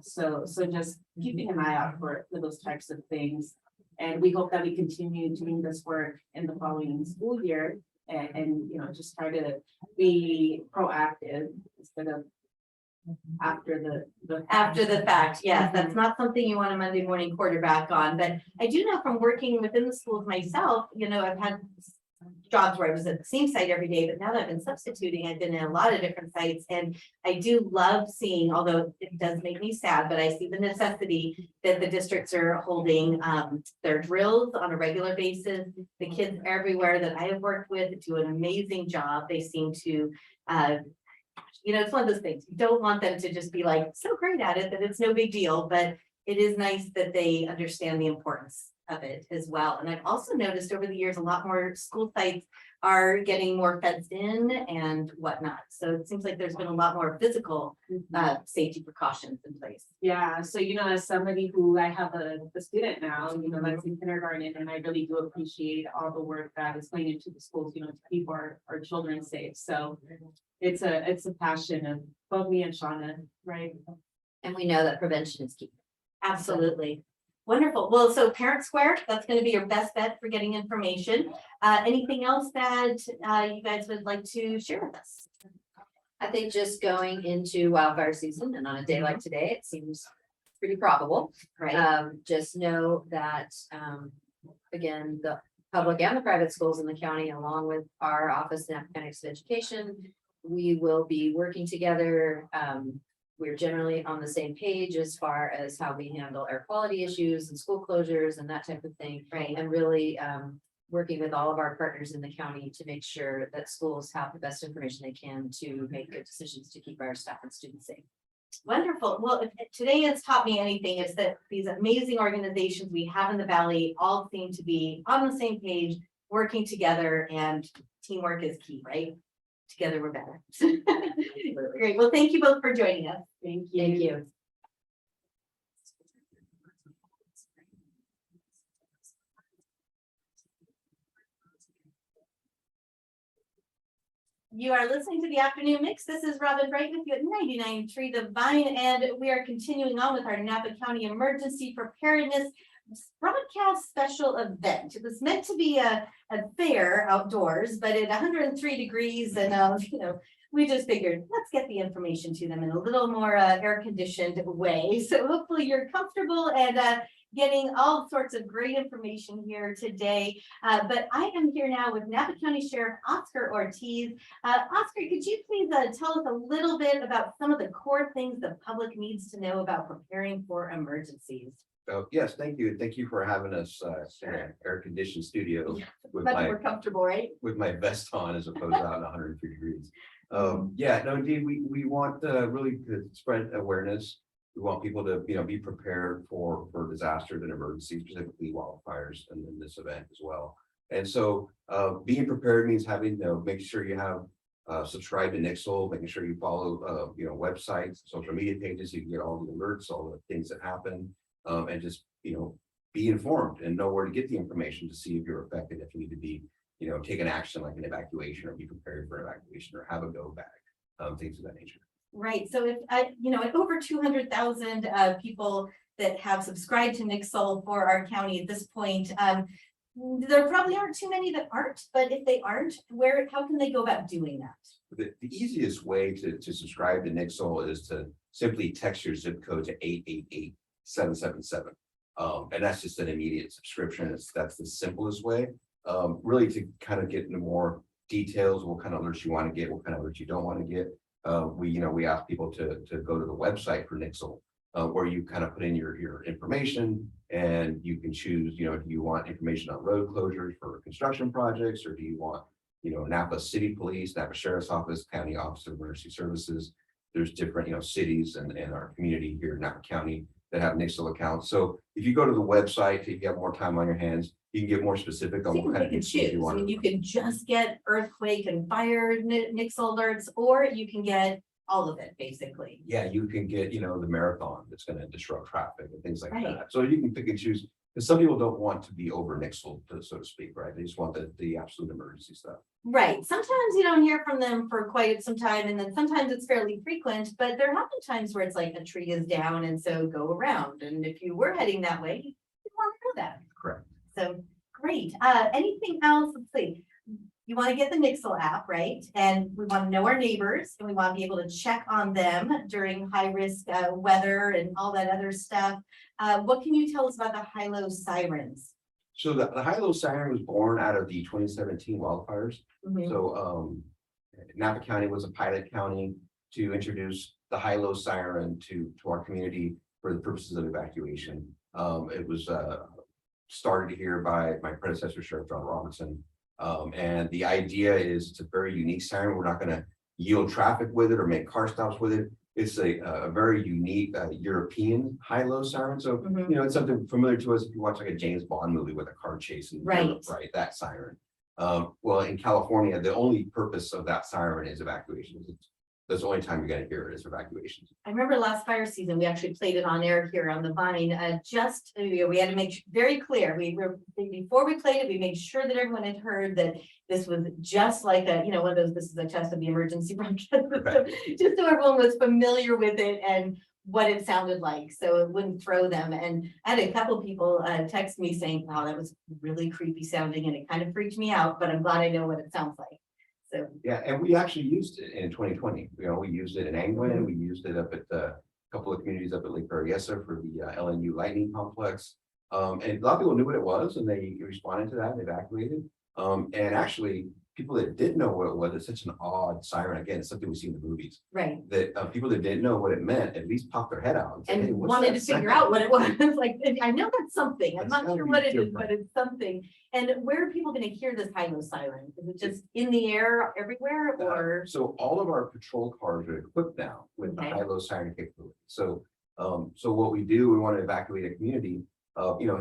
so just keeping an eye out for those types of things. And we hope that we continue doing this work in the following school year and just try to be proactive instead of after the fact. Yes, that's not something you want a Monday morning quarterback on, but I do know from working within the schools myself, I've had jobs where I was at the same site every day, but now that I've been substituting, I've been in a lot of different sites. And I do love seeing, although it does make me sad, but I see the necessity that the districts are holding their drills on a regular basis. The kids everywhere that I have worked with do an amazing job. They seem to, it's one of those things. You don't want them to just be like so great at it that it's no big deal, but it is nice that they understand the importance of it as well. And I've also noticed over the years, a lot more school sites are getting more fenced in and whatnot. So it seems like there's been a lot more physical safety precautions in place. Yeah, so as somebody who I have a student now, that's in kindergarten, and I really do appreciate all the work that is going into the schools, to keep our children safe. So it's a passion of both me and Shauna, right? And we know that prevention is key. Absolutely. Wonderful. Well, so Parent Square, that's going to be your best bet for getting information. Anything else that you guys would like to share with us? I think just going into wildfire season and on a day like today, it seems pretty probable. Right. Just know that, again, the public and the private schools in the county, along with our office, Napa County Office of Education, we will be working together. We're generally on the same page as far as how we handle air quality issues and school closures and that type of thing. Right. And really working with all of our partners in the county to make sure that schools have the best information they can to make good decisions to keep our staff and students safe. Wonderful. Well, if today has taught me anything, it's that these amazing organizations we have in the Valley all seem to be on the same page, working together, and teamwork is key, right? Together we're better. Great. Well, thank you both for joining us. Thank you. Thank you. You are listening to the afternoon mix. This is Robin Wright with you at 99.3 The Vine, and we are continuing on with our Napa County Emergency Preparedness broadcast special event. It was meant to be a fair outdoors, but at 103 degrees, and we just figured let's get the information to them in a little more air-conditioned way. So hopefully you're comfortable and getting all sorts of great information here today. But I am here now with Napa County Sheriff Oscar Ortiz. Oscar, could you please tell us a little bit about some of the core things the public needs to know about preparing for emergencies? Oh, yes, thank you. Thank you for having us in an air-conditioned studio with Much more comfortable, right? my vest on as opposed to out in 103 degrees. Yeah, no, indeed, we want really to spread awareness. We want people to be prepared for disasters and emergencies, specifically wildfires, and in this event as well. And so being prepared means having make sure you have subscribe to Nixle, making sure you follow websites, social media pages, so you can get all the alerts, all the things that happen. And just, be informed and know where to get the information to see if you're affected, if you need to be, take an action like an evacuation or be prepared for evacuation or have a go bag, things of that nature. Right. So if at over 200,000 people that have subscribed to Nixle for our county at this point, there probably aren't too many that aren't, but if they aren't, how can they go about doing that? The easiest way to subscribe to Nixle is to simply text your zip code to 888-777. And that's just an immediate subscription. That's the simplest way. Really to kind of get into more details, what kind of alerts you want to get, what kind of alerts you don't want to get. We ask people to go to the website for Nixle, where you kind of put in your information and you can choose, do you want information on road closures for construction projects, or do you want, Napa City Police, Napa Sheriff's Office, County Office of Emergency Services. There's different, cities and our community here in Napa County that have Nixle accounts. So if you go to the website, if you have more time on your hands, you can get more specific on what kind of choose. you want. You can just get earthquake and fire Nixle alerts, or you can get all of it, basically. Yeah, you can get, the marathon that's going to disrupt traffic and things like Right. that. So you can pick and choose, because some people don't want to be over Nixle, so to speak, right? They just want the absolute emergency stuff. Right. Sometimes you don't hear from them for quite some time, and then sometimes it's fairly frequent, but there have been times where it's like a tree is down and so go around. And if you were heading that way, you want to know that. Correct. So great. Anything else? Let's see. You want to get the Nixle app, right? And we want to know our neighbors, and we want to be able to check on them during high risk weather and all that other stuff. What can you tell us about the Hilo Sirens? So the Hilo Siren was born out of the 2017 wildfires. Mhm. So Napa County was a pilot county to introduce the Hilo Siren to our community for the purposes of evacuation. It was started here by my predecessor, Sheriff John Robinson. And the idea is it's a very unique siren. We're not going to yield traffic with it or make car stops with it. It's a very unique European high-low siren. So, Mhm. you know, it's something familiar to us if you watch like a James Bond movie with a car chase in Europe, right? That siren. Well, in California, the only purpose of that siren is evacuations. That's the only time you're gonna hear it is evacuations. I remember last fire season, we actually played it on air here on the Vine, we had to make very clear, before we played it, we made sure that everyone had heard that this was just like one of those, this is a test of the emergency broadcast system, just so everyone was familiar with it and what it sounded like, so it wouldn't throw them. And I had a couple people text me saying, wow, that was really creepy sounding and it kind of freaked me out, but I'm glad I know what it sounds like. So, yeah, and we actually used it in 2020. You know, we used it in Angwin, we used it up at a couple of communities up at Lake Berryessa for the LNU Lightning Complex. And a lot of people knew what it was and they responded to that and evacuated. And actually, people that didn't know what it was, it's such an odd siren. Again, it's something we see in the movies. right. That people that didn't know what it meant at least popped their head out and said, And "Hey, what's wanted that to figure sound?" out what it was, like, I know that's something, I'm That's not gotta sure be what it is, different. but it's something. And where are people gonna hear this high-low siren? Is it just in the air everywhere, or? So all of our patrol cars are equipped now with the Okay. high-low siren capability. So what we do, we want to evacuate a community.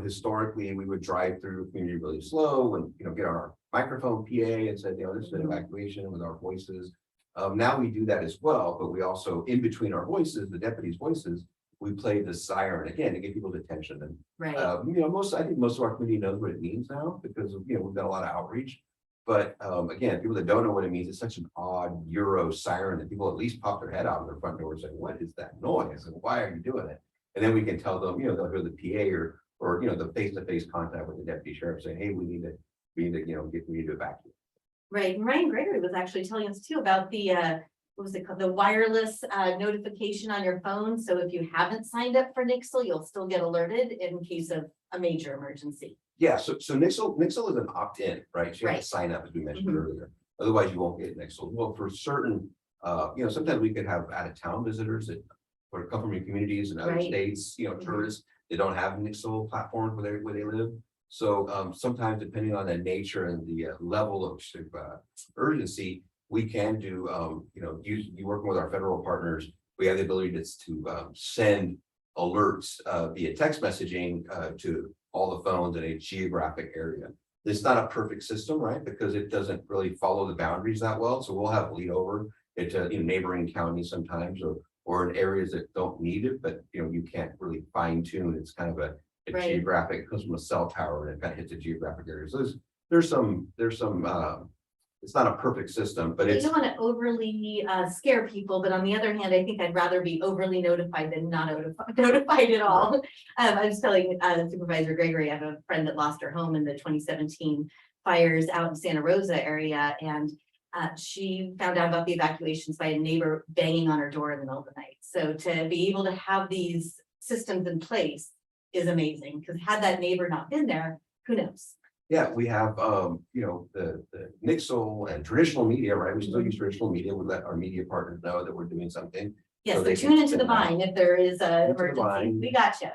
Historically, we would drive through a community really slow and, get on our microphone PA and said, this is an evacuation with our voices. Now we do that as well, but we also, in between our voices, the deputies' voices, we play the siren again to get people's attention. And, Right, I think most of our community knows what it means now because, we've done a lot of outreach. But again, people that don't know what it means, it's such an odd Euro siren that people at least pop their head out of their front door and say, what is that noise? And why are you doing it? And then we can tell them, they'll hear the PA or the face-to-face contact with the deputy sheriff saying, hey, we need to evacuate. right. And Ryan Gregory was actually telling us too about the, what was it called? The wireless notification on your phone. So if you haven't signed up for Nixle, you'll still get alerted in case of a major emergency. Yeah, so Nixle is an opt-in, right? So you have Right. to sign up as we mentioned Mhm. earlier. Otherwise, you won't get Nixle. Well, for certain, sometimes we could have out-of-town visitors that or come from your communities and other Right. states, Mhm. tourists, they don't have Nixle platforms where they live. So sometimes depending on the nature and the level of urgency, we can do, working with our federal partners, we have the ability to send alerts via text messaging to all the phones in a geographic area. It's not a perfect system, right? Because it doesn't really follow the boundaries that well. So we'll have lead over into neighboring counties sometimes or in areas that don't need it, but you can't really fine tune. It's kind of a Right. geographic, it comes from a cell tower and it kind of hits a geographic area. So there's some it's not a perfect system, but I it's don't want to overly scare people, but on the other hand, I think I'd rather be overly notified than not notified at all. I was telling Supervisor Gregory, I have a friend that lost her home in the 2017 fires out in Santa Rosa area, and she found out about the evacuations by a neighbor banging on her door in the middle of the night. So to be able to have these systems in place is amazing, because had that neighbor not been there, who knows? yeah, we have the Nixle and traditional media, right? We still use traditional media. We let our media partners know that we're doing something. Yes, So so they tune can into the send out- Vine if there is an Into the emergency. Vine. We gotcha.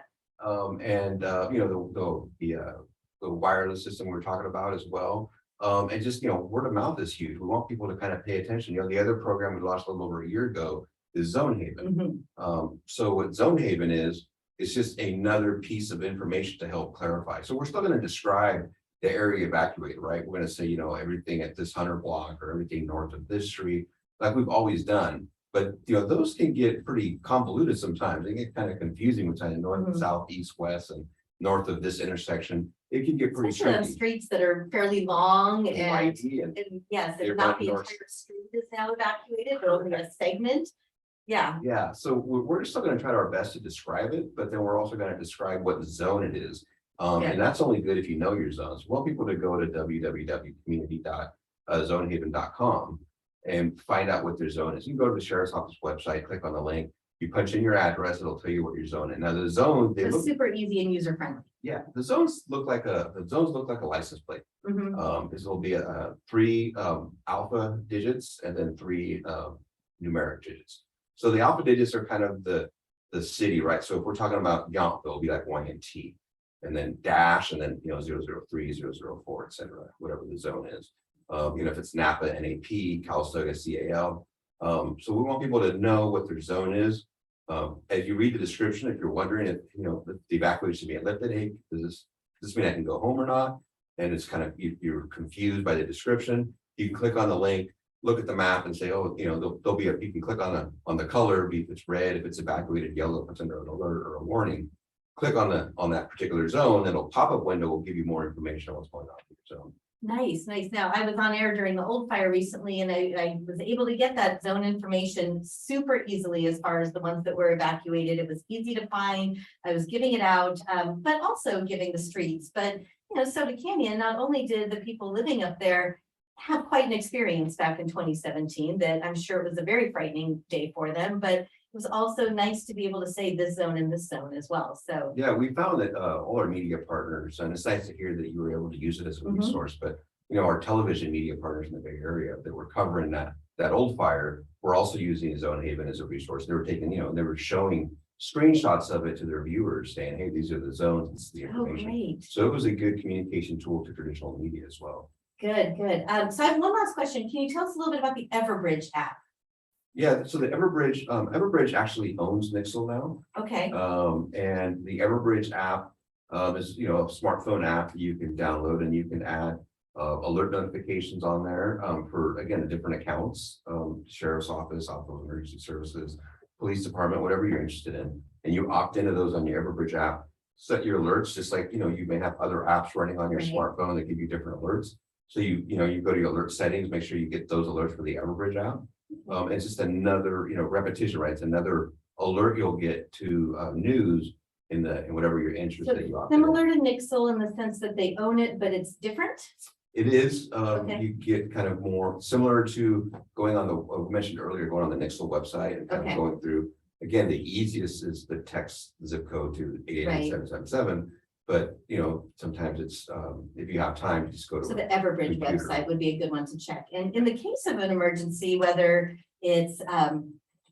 The wireless system we're talking about as well. And just word of mouth is huge. We want people to kind of pay attention. The other program we launched a little over a year ago is Zone Haven. Mhm. So what Zone Haven is, it's just another piece of information to help clarify. So we're still going to describe the area evacuated, right? We're going to say, everything at this 100 block or everything north of this street, like we've always done. But those can get pretty convoluted sometimes. They get kind of confusing between north and Mhm. south, east, west, and north of this intersection. It can get pretty Especially on tricky. streets that are fairly long and, Mighty and and yes, They're and not running the north. entire street is now evacuated, but only a segment. Yeah, yeah, so we're still going to try our best to describe it, but then we're also going to describe what zone it is. Yeah. And that's only good if you know your zones. We want people to go to www.community.zonehaven.com and find out what their zone is. You can go to the sheriff's office website, click on the link, You punch in your address, it'll tell you what your zone is. Now the zone, they So look, super easy and user friendly. yeah, the zones look like a license plate. This will be a 3 alpha digits and then 3 numeric digits. So the alpha digits are kind of the city, right? So if we're talking about Yountville, it'll be like YNT, and then dash, and then 003, 004, etc., whatever the zone is. If it's Napa, NAP, Calistoga, CAL. So we want people to know what their zone is. As you read the description, if you're wondering if the evacuation being lifted, hey, does this mean I can go home or not? And it's kind of you're confused by the description. You can click on the link, look at the map, and say, oh, there'll be you can click on the color, if it's red, if it's evacuated, yellow, if it's under an alert or a warning. Click on that particular zone, and a pop-up window will give you more information on what's going on with your zone. Nice. Now, I was on air during the old fire recently, and I was able to get that zone information super easily as far as the ones that were evacuated. It was easy to find. I was giving it out, but also giving the streets. But, Soda Canyon, not only did the people living up there have quite an experience back in 2017, that I'm sure it was a very frightening day for them, but it was also nice to be able to say this zone and this zone as well. So yeah, we found that all our media partners, and it's nice to hear that you were able to use it as a resource, but our television media partners in the Bay Area that were covering that old fire were also using Zone Haven as a resource. They were taking, they were showing screenshots of it to their viewers saying, hey, these are the zones, this is the information. great. So it was a good communication tool to traditional media as well. Good. So I have one last question. Can you tell us a little bit about the Everbridge app? Yeah, so the Everbridge actually owns Nixle now. Okay. And the Everbridge app is a smartphone app you can download, and you can add alert notifications on there for, again, different accounts, sheriff's office, Office of Emergency Services, police department, whatever you're interested in, and you opt into those on your Everbridge app. Set your alerts, just like you may have other apps running on your smartphone that give you different alerts. So you go to your alert settings, make sure you get those alerts for the Everbridge app. It's just another repetition, right? It's another alert you'll get to news in whatever your interest that you opt in. Similar to Nixle in the sense that they own it, but it's different. It is. You get kind of more similar to going on we mentioned earlier, going on the Nixle website and kind of going through. Again, the easiest is the text zip code to 888-777. But sometimes it's if you have time, you just go to. So the Everbridge website would be a good one to check. And in the case of an emergency, whether it's I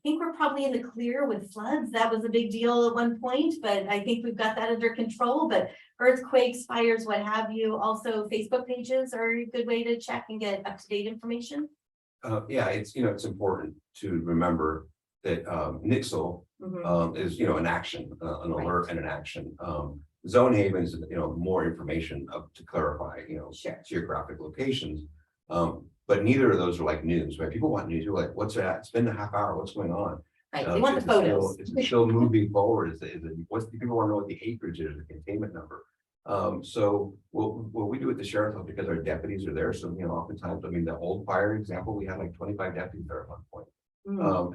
think we're probably in the clear with floods. That was a big deal at one point, but I think we've got that under control. But earthquakes, fires, what have you. Also, Facebook pages are a good way to check and get up-to-date information. Yeah, it's important to remember that Nixle is an action, an alert and an action. Zone Haven is more information to clarify geographic locations. But neither of those are like news, right? People want news. You're like, what's that? It's been a half hour. What's going on? Right. They want the photos. Is it still moving forward? People want to know what the acreage is, the containment number. So what we do at the sheriff's office, because our deputies are there. So oftentimes, the old fire example, we had like 25 deputies there at one point.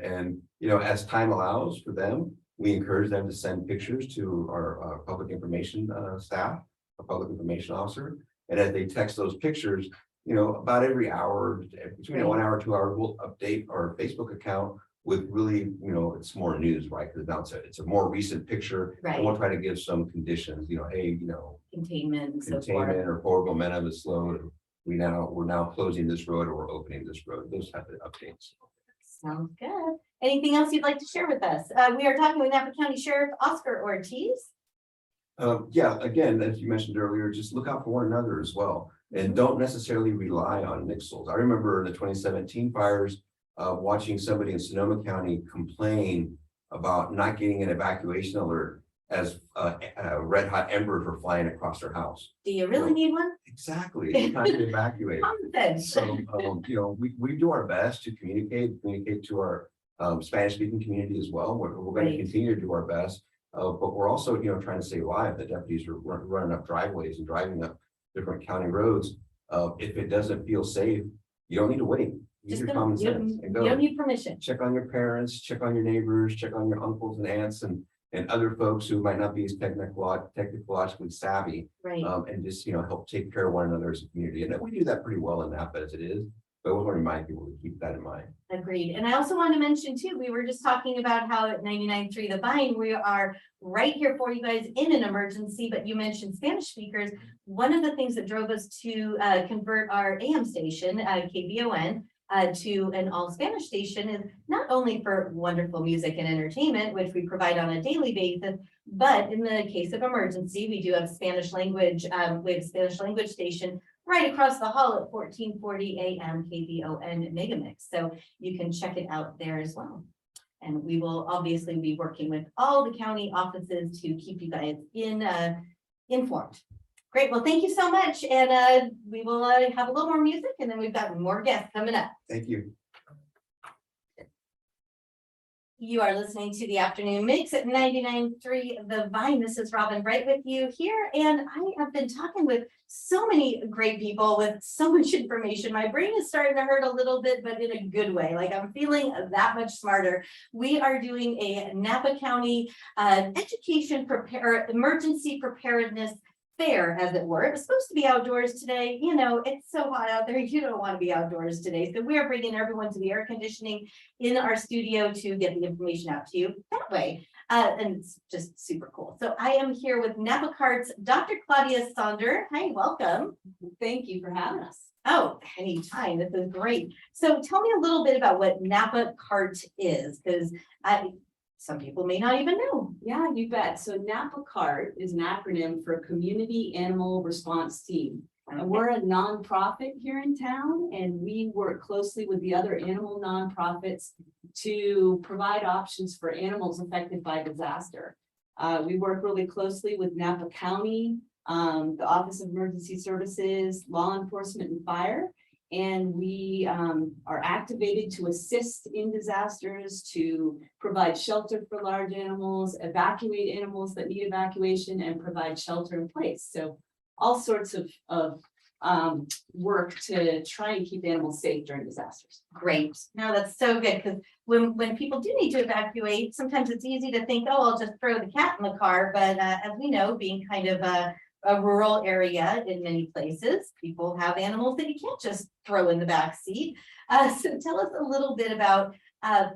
And as time allows for them, we encourage them to send pictures to our public information staff, a public information officer. And as they text those pictures, about every hour, between 1 hour, 2 hours, we'll update our Facebook account with really, it's more news, right? Because now it's a more recent picture. Right. And we'll try to give some conditions, hey, containment and so forth. Containment or forward momentum is slow. We're now closing this road, or we're opening this road. Those type of updates. Sounds good. Anything else you'd like to share with us? We are talking with Napa County Sheriff Oscar Ortiz. Yeah, again, as you mentioned earlier, just look out for one another as well, and don't necessarily rely on Nixles. I remember the 2017 fires, watching somebody in Sonoma County complain about not getting an evacuation alert as red hot embers were flying across their house. Do you really need one? Exactly. It's time to evacuate. So, we do our best to communicate to our Spanish speaking community as well. We're going to continue to do our best. But we're also, trying to stay alive. The deputies are running up driveways and driving up different county roads. If it doesn't feel safe, you don't need to wait. Use your common sense and go. You don't need permission. Check on your parents, check on your neighbors, check on your uncles and aunts and other folks who might not be as technologically savvy. Right. And just, help take care of one another as a community. And we do that pretty well in Napa as it is. But I want to remind people to keep that in mind. Agreed. And I also want to mention too, we were just talking about how at 99.3 The Vine, we are right here for you guys in an emergency, but you mentioned Spanish speakers. One of the things that drove us to convert our AM station, KBON, to an all Spanish station is not only for wonderful music and entertainment, which we provide on a daily basis, but in the case of emergency, we do have Spanish language, we have a Spanish language station right across the hall at 1440 AM KBON Megamix. So you can check it out there as well. And we will obviously be working with all the county offices to keep you guys informed. Great. Well, thank you so much. And we will have a little more music, and then we've got more guests coming up. Thank you. You are listening to the afternoon mix at 99.3 The Vine. This is Robin Bright with you here. And I have been talking with so many great people with so much information. My brain is starting to hurt a little bit, but in a good way. Like I'm feeling that much smarter. We are doing a Napa County emergency preparedness fair, as it were. It was supposed to be outdoors today. You know, it's so hot out there. You don't want to be outdoors today. So we are bringing everyone to the air conditioning in our studio to get the information out to you that way. And it's just super cool. So I am here with Napa Cart's Dr. Claudia Sonder. Hi, welcome. Thank you for having us. Oh, anytime. This is great. So tell me a little bit about what Napa Cart is, because some people may not even know. Yeah, you bet. So Napa CART is an acronym for Community Animal Response Team. And we're a nonprofit here in town, and we work closely with the other animal nonprofits to provide options for animals affected by disaster. We work really closely with Napa County, the Office of Emergency Services, law enforcement, and fire. And we are activated to assist in disasters, to provide shelter for large animals, evacuate animals that need evacuation, and provide shelter in place. So all sorts of work to try and keep animals safe during disasters. Great. No, that's so good, because when people do need to evacuate, sometimes it's easy to think, oh, I'll just throw the cat in the car. But as we know, being kind of a rural area in many places, people have animals that you can't just throw in the back seat. So tell us a little bit about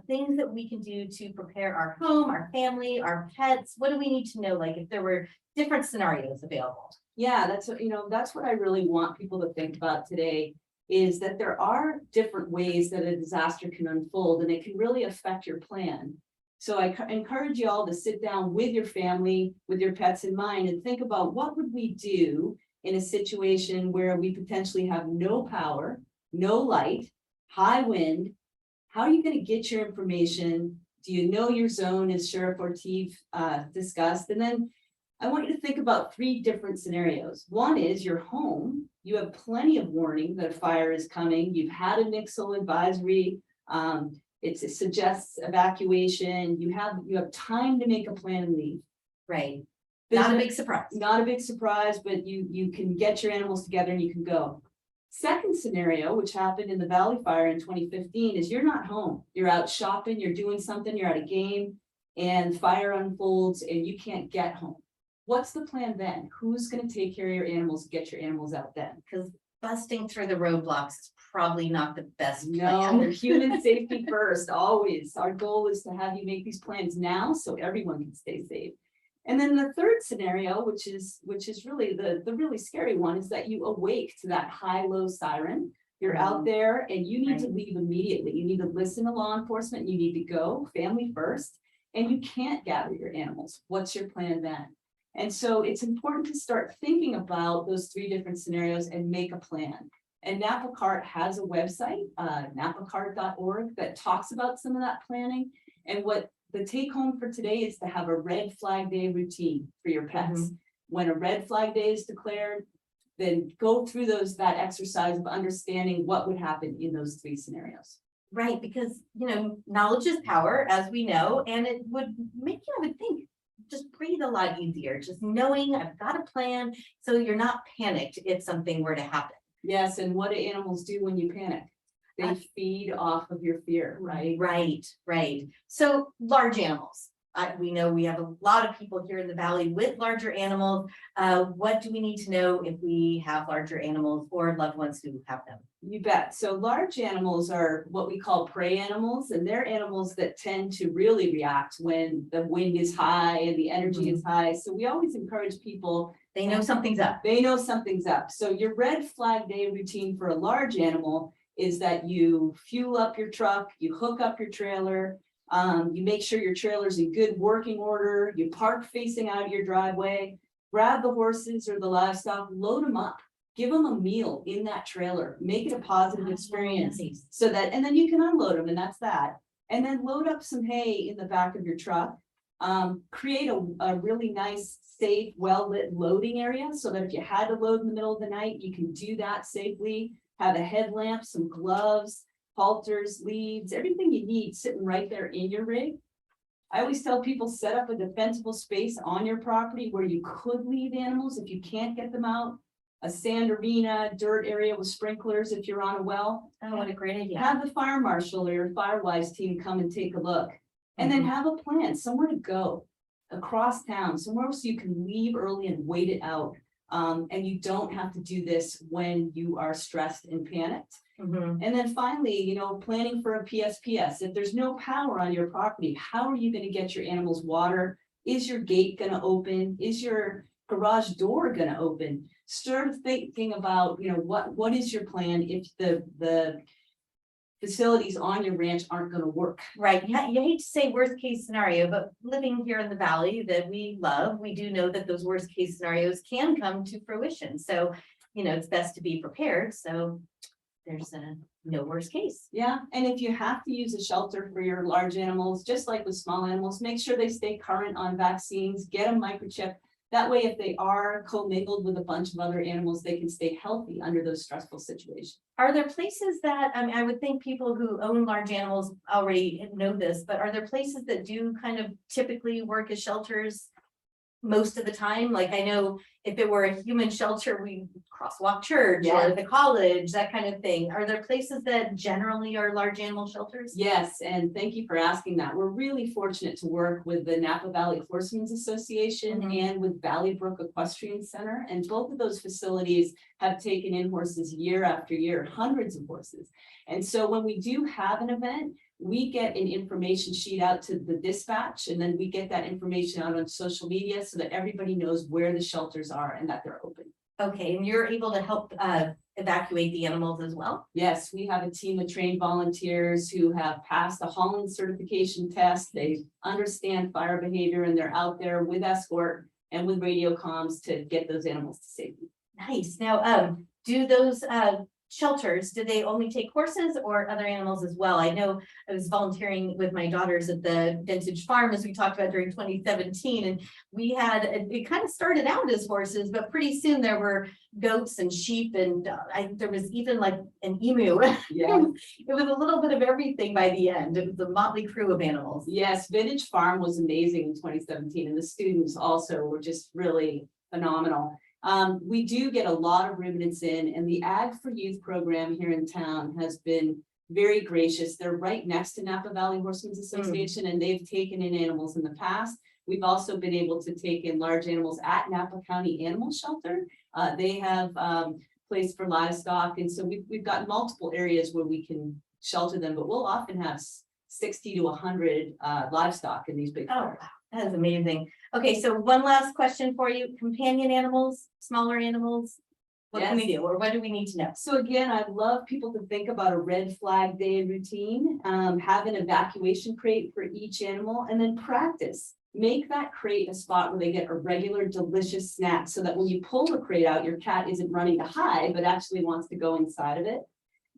things that we can do to prepare our home, our family, our pets. What do we need to know? Like if there were different scenarios available. Yeah, that's what I really want people to think about today, is that there are different ways that a disaster can unfold, and it can really affect your plan. So I encourage you all to sit down with your family, with your pets in mind, and think about what would we do in a situation where we potentially have no power, no light, high wind. How are you going to get your information? Do you know your zone, as Sheriff Ortiz discussed? And then I want you to think about 3 different scenarios. One is your home. You have plenty of warning that a fire is coming. You've had a Nixle advisory. It suggests evacuation. You have time to make a plan and leave. Right. Not a big surprise. Not a big surprise, but you can get your animals together and you can go. Second scenario, which happened in the Valley Fire in 2015, is you're not home. You're out shopping, you're doing something, you're at a game, and fire unfolds and you can't get home. What's the plan then? Who's going to take care of your animals, get your animals out then? Because busting through the roadblocks is probably not the best No, plan. human safety first, always. Our goal is to have you make these plans now so everyone can stay safe. And then the third scenario, which is really the really scary one, is that you awake to that high-low siren. You're out there and you need to leave immediately. You need to listen to law enforcement. You need to go family first, and you can't gather your animals. What's your plan then? And so it's important to start thinking about those 3 different scenarios and make a plan. And Napa Cart has a website, napacart.org, that talks about some of that planning. And what the take home for today is to have a red flag day routine for your pets. When a red flag day is declared, then go through that exercise of understanding what would happen in those 3 scenarios. Right, because knowledge is power, as we know, and it would make you, I would think, just breathe a lot easier, just knowing I've got a plan, so you're not panicked if something were to happen. Yes, and what do animals do when you panic? They feed off of your fear, right? Right. So large animals, we know we have a lot of people here in the valley with larger animals. What do we need to know if we have larger animals or loved ones who have them? You bet. So large animals are what we call prey animals, and they're animals that tend to really react when the wind is high and the energy is high. So we always encourage people. They know something's up. They know something's up. So your red flag day routine for a large animal is that you fuel up your truck, you hook up your trailer, you make sure your trailer's in good working order, you park facing out your driveway, grab the horses or the livestock, load them up, give them a meal in that trailer, make it a positive experience so that, and then you can unload them and that's that. And then load up some hay in the back of your truck. Create a really nice, safe, well-lit loading area so that if you had to load in the middle of the night, you can do that safely. Have a headlamp, some gloves, halters, leads, everything you need sitting right there in your rig. I always tell people set up a defensible space on your property where you could leave animals if you can't get them out. A sand arena, dirt area with sprinklers if you're on a well. Oh, what a great idea. Have the fire marshal or your firewise team come and take a look. And then have a plan, somewhere to go across town, somewhere so you can leave early and wait it out. And you don't have to do this when you are stressed and panicked. And then finally, planning for a PSPS. If there's no power on your property, how are you going to get your animals water? Is your gate going to open? Is your garage door going to open? Start thinking about, what is your plan if the facilities on your ranch aren't going to work. Right. Yeah, you hate to say worst case scenario, but living here in the valley that we love, we do know that those worst case scenarios can come to fruition. So, it's best to be prepared. So there's no worst case. Yeah. And if you have to use a shelter for your large animals, just like with small animals, make sure they stay current on vaccines, get them microchipped. That way, if they are commingled with a bunch of other animals, they can stay healthy under those stressful situations. Are there places that, I would think people who own large animals already know this, but are there places that do kind of typically work as shelters most of the time? Like I know if it were a human shelter, we crosswalk church or the college, that kind of thing. Are there places that generally are large animal shelters? Yes, and thank you for asking that. We're really fortunate to work with the Napa Valley Horsemen's Association and with Valley Brook Equestrian Center. And both of those facilities have taken in horses year after year, hundreds of horses. And so when we do have an event, we get an information sheet out to the dispatch, and then we get that information out on social media so that everybody knows where the shelters are and that they're open. Okay, and you're able to help evacuate the animals as well? Yes, we have a team of trained volunteers who have passed the Holland certification test. They understand fire behavior and they're out there with escort and with radio comms to get those animals to safety. Nice. Now, do those shelters, do they only take horses or other animals as well? I know I was volunteering with my daughters at the vintage farm, as we talked about during 2017, and we had, it kind of started out as horses, but pretty soon there were goats and sheep, and there was even like an emu. Yeah. It was a little bit of everything by the end. It was a motley crew of animals. Yes, Vintage Farm was amazing in 2017, and the students also were just really phenomenal. We do get a lot of ruminants in, and the Ag for Youth program here in town has been very gracious. They're right next to Napa Valley Horsemen's Association, and they've taken in animals in the past. We've also been able to take in large animals at Napa County Animal Shelter. They have place for livestock, and so we've got multiple areas where we can shelter them, but we'll often have 60 to 100 livestock in these big farms. Wow, that is amazing. Okay, so one last question for you. Companion animals, smaller animals, what can we do, or what do we need to know? So again, I'd love people to think about a red flag day routine, have an evacuation crate for each animal, and then practice. Make that crate a spot where they get a regular delicious snack so that when you pull the crate out, your cat isn't running to hide, but actually wants to go inside of it.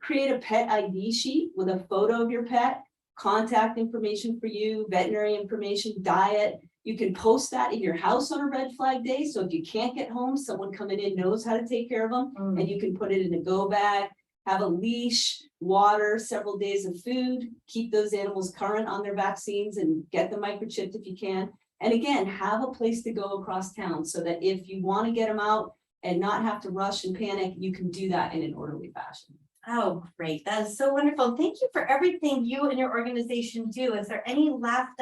Create a pet ID sheet with a photo of your pet, contact information for you, veterinary information, diet. You can post that in your house on a red flag day. So if you can't get home, someone coming in knows how to take care of them, and you can put it in a go bag, have a leash, water, several days of food, keep those animals current on their vaccines and get them microchipped if you can. And again, have a place to go across town so that if you want to get them out and not have to rush and panic, you can do that in an orderly fashion. Oh, great. That is so wonderful. Thank you for everything you and your organization do. Is there any last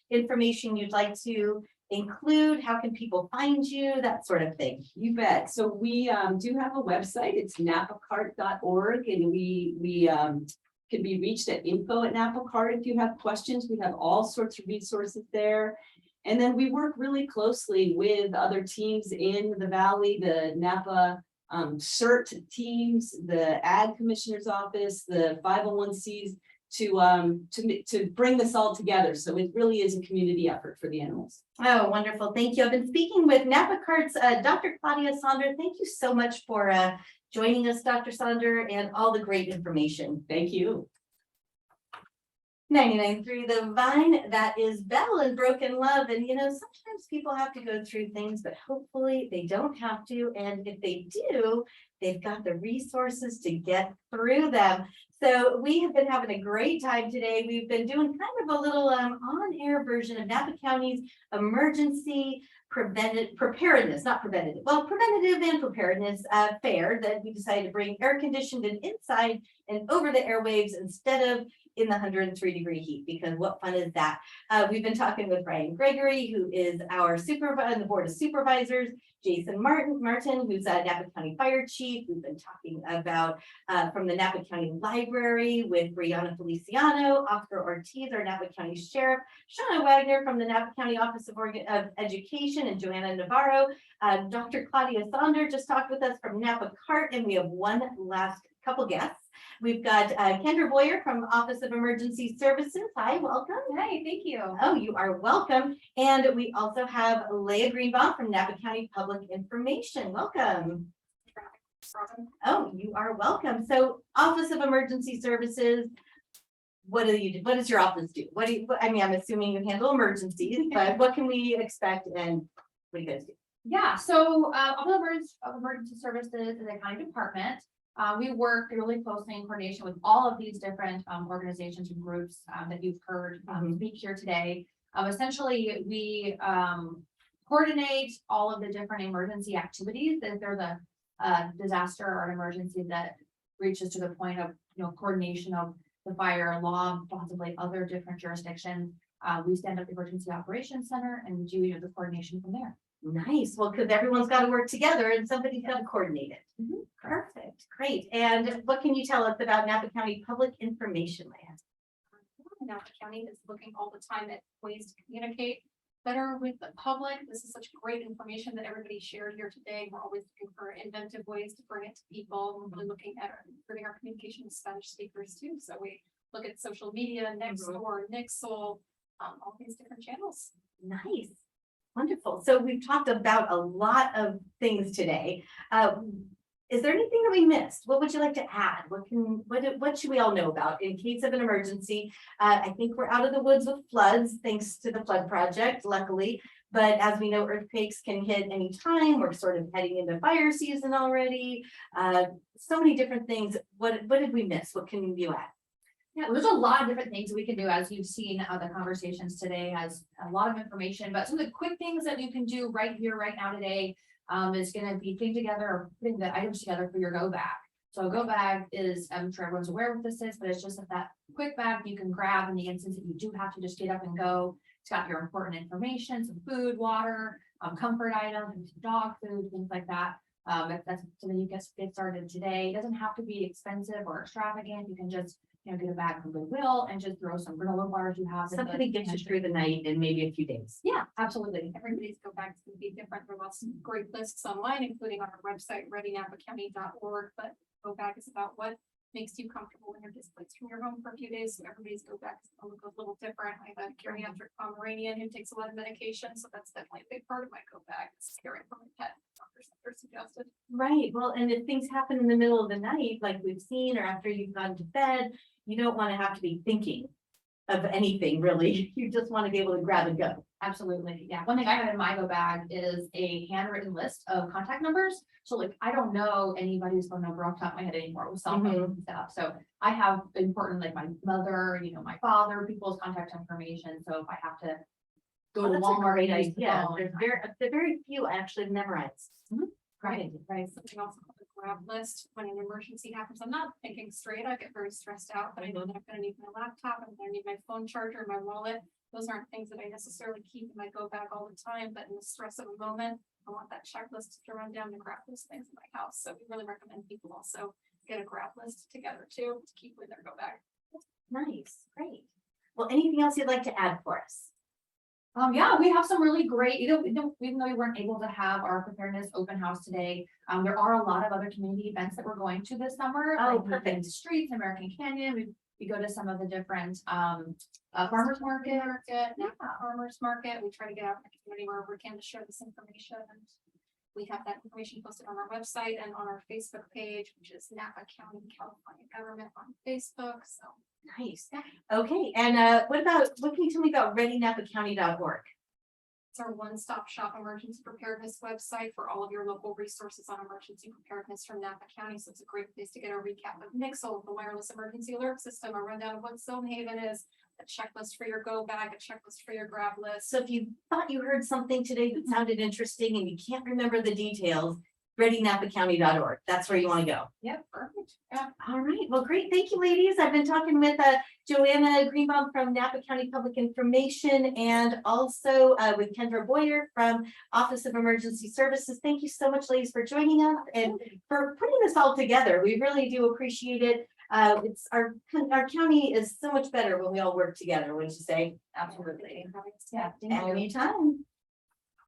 information you'd like to include? How can people find you? That sort of thing. You bet. So we do have a website. It's napacart.org, and we can be reached at info@napacart if you have questions. We have all sorts of resources there. And then we work really closely with other teams in the valley, the Napa CERT teams, the Ag Commissioner's Office, the 501Cs to bring this all together. So it really is a community effort for the animals. Oh, wonderful. Thank you. I've been speaking with Napa Cart's Dr. Claudia Sonder. Thank you so much for joining us, Dr. Sonder, and all the great information. Thank you. 99.3 The Vine, that is Bell and Broken Love. And sometimes people have to go through things, but hopefully they don't have to. And if they do, they've got the resources to get through them. So we have been having a great time today. We've been doing kind of a little on-air version of Napa County's emergency preparedness, not preventative, well, preventative and preparedness fair that we decided to bring air conditioned and inside and over the airwaves instead of in the 103-degree heat, because what fun is that? We've been talking with Brian Gregory, who is our supervisor on the board of supervisors, Jason Martin, who's a Napa County Fire Chief. We've been talking about from the Napa County Library with Brianna Feliciano, Oscar Ortiz, our Napa County Sheriff, Shauna Wagner from the Napa County Office of Education, and Joanna Navarro. Dr. Claudia Sonder just talked with us from Napa CART, and we have one last couple guests. We've got Kendra Boyer from Office of Emergency Services. Hi, welcome. Hey, thank you. Oh, you are welcome. And we also have Leah Greenbaum from Napa County Public Information. Welcome. Oh, you are welcome. So Office of Emergency Services, what do you do? What does your office do? I mean, I'm assuming you handle emergencies, but what can we expect and what do you guys do? Yeah, so Office of Emergency Services is a county department. We work really closely in coordination with all of these different organizations and groups that you've heard speak here today. Essentially, we coordinate all of the different emergency activities. If there's a disaster or an emergency that reaches to the point of coordination of the fire, law, possibly other different jurisdictions, we stand up the Emergency Operations Center and do the coordination from there. Nice. Well, because everyone's got to work together and somebody's got to coordinate it. Perfect. Great. And what can you tell us about Napa County Public Information Land? Napa County is looking all the time at ways to communicate better with the public. This is such great information that everybody shared here today. We're always looking for inventive ways to bring it to people. We're really looking at improving our communication with Spanish speakers too. So we look at social media, Nextdoor, Nixle, all these different channels. Nice. Wonderful. So we've talked about a lot of things today. Is there anything that we missed? What would you like to add? What should we all know about in case of an emergency? I think we're out of the woods with floods, thanks to the flood project, luckily. But as we know, earthquakes can hit any time. We're sort of heading into fire season already. So many different things. What did we miss? What can you add? Yeah, there's a lot of different things we can do, as you've seen the conversations today has a lot of information, but some of the quick things that you can do right here, right now today is going to be putting the items together for your go bag. So a go bag is, I'm sure everyone's aware what this is, but it's just that quick bag you can grab in the instance that you do have to just get up and go. It's got your important information, some food, water, comfort items, dog food, things like that. If that's something you get started today, it doesn't have to be expensive or extravagant. You can just get a bag from Goodwill and just throw some granola bars you have. Something gets you through the night and maybe a few days. Yeah, absolutely. Everybody's go back is going to be different. There are lots of great lists online, including on our website, readynapacounty.org. But go back is about what makes you comfortable when you're displaced from your home for a few days. So everybody's go back is a little different. I have a geriatric Pomeranian who takes a lot of medication, so that's definitely a big part of my go bag. Is caring for my pet. Doctor suggested. Right. Well, and if things happen in the middle of the night, like we've seen, or after you've gone to bed, you don't want to have to be thinking of anything really. You just want to be able to grab and go. Absolutely. Yeah. One thing I have in my go bag is a handwritten list of contact numbers. So like, I don't know anybody's phone number off the top of my head anymore with cell phone and stuff. So I have important, like my mother, my father, people's contact information. So if I have to go to Walmart, and use the Yeah, phone, there's very few I actually memorized. right. Something else called the grab list when an emergency happens. I'm not thinking straight. I get very stressed out, but I know that I'm going to need my laptop. I'm going to need my phone charger, my wallet. those aren't things that I necessarily keep in my go bag all the time, but in the stress of a moment, I want that checklist to run down and grab those things in my house. So we really recommend people also get a grab list together too, to keep with their go bag. Nice, great. Well, anything else you'd like to add for us? Yeah, we have some really great, even though we weren't able to have our preparedness open house today, there are a lot of other community events that we're going to this summer. Oh, like we go perfect. into Streets, American Canyon, we go to some of the different, farmers market. Farmers market, we try to get out in the community wherever we can to share this information. And we have that information posted on our website and on our Facebook page, which is Napa County, California Government on Facebook, so. Nice. Okay, and what can you tell me about readynapacounty.org? It's our one-stop shop emergency preparedness website for all of your local resources on emergency preparedness from Napa County. So it's a great place to get a recap of NIXL, the wireless emergency alert system, a rundown of what Zone Haven is, a checklist for your go bag, a checklist for your grab list. So if you thought you heard something today that sounded interesting and you can't remember the details, readynapacounty.org. That's where you want to go. Yep, perfect. Yeah. All right, well, great. Thank you, ladies. I've been talking with Joanna Greenbaum from Napa County Public Information and also with Kendra Boyer from Office of Emergency Services. Thank you so much, ladies, for joining us and for putting this all together. We really do appreciate it. It's our county is so much better when we all work together, wouldn't you say? Absolutely. Yeah, anytime.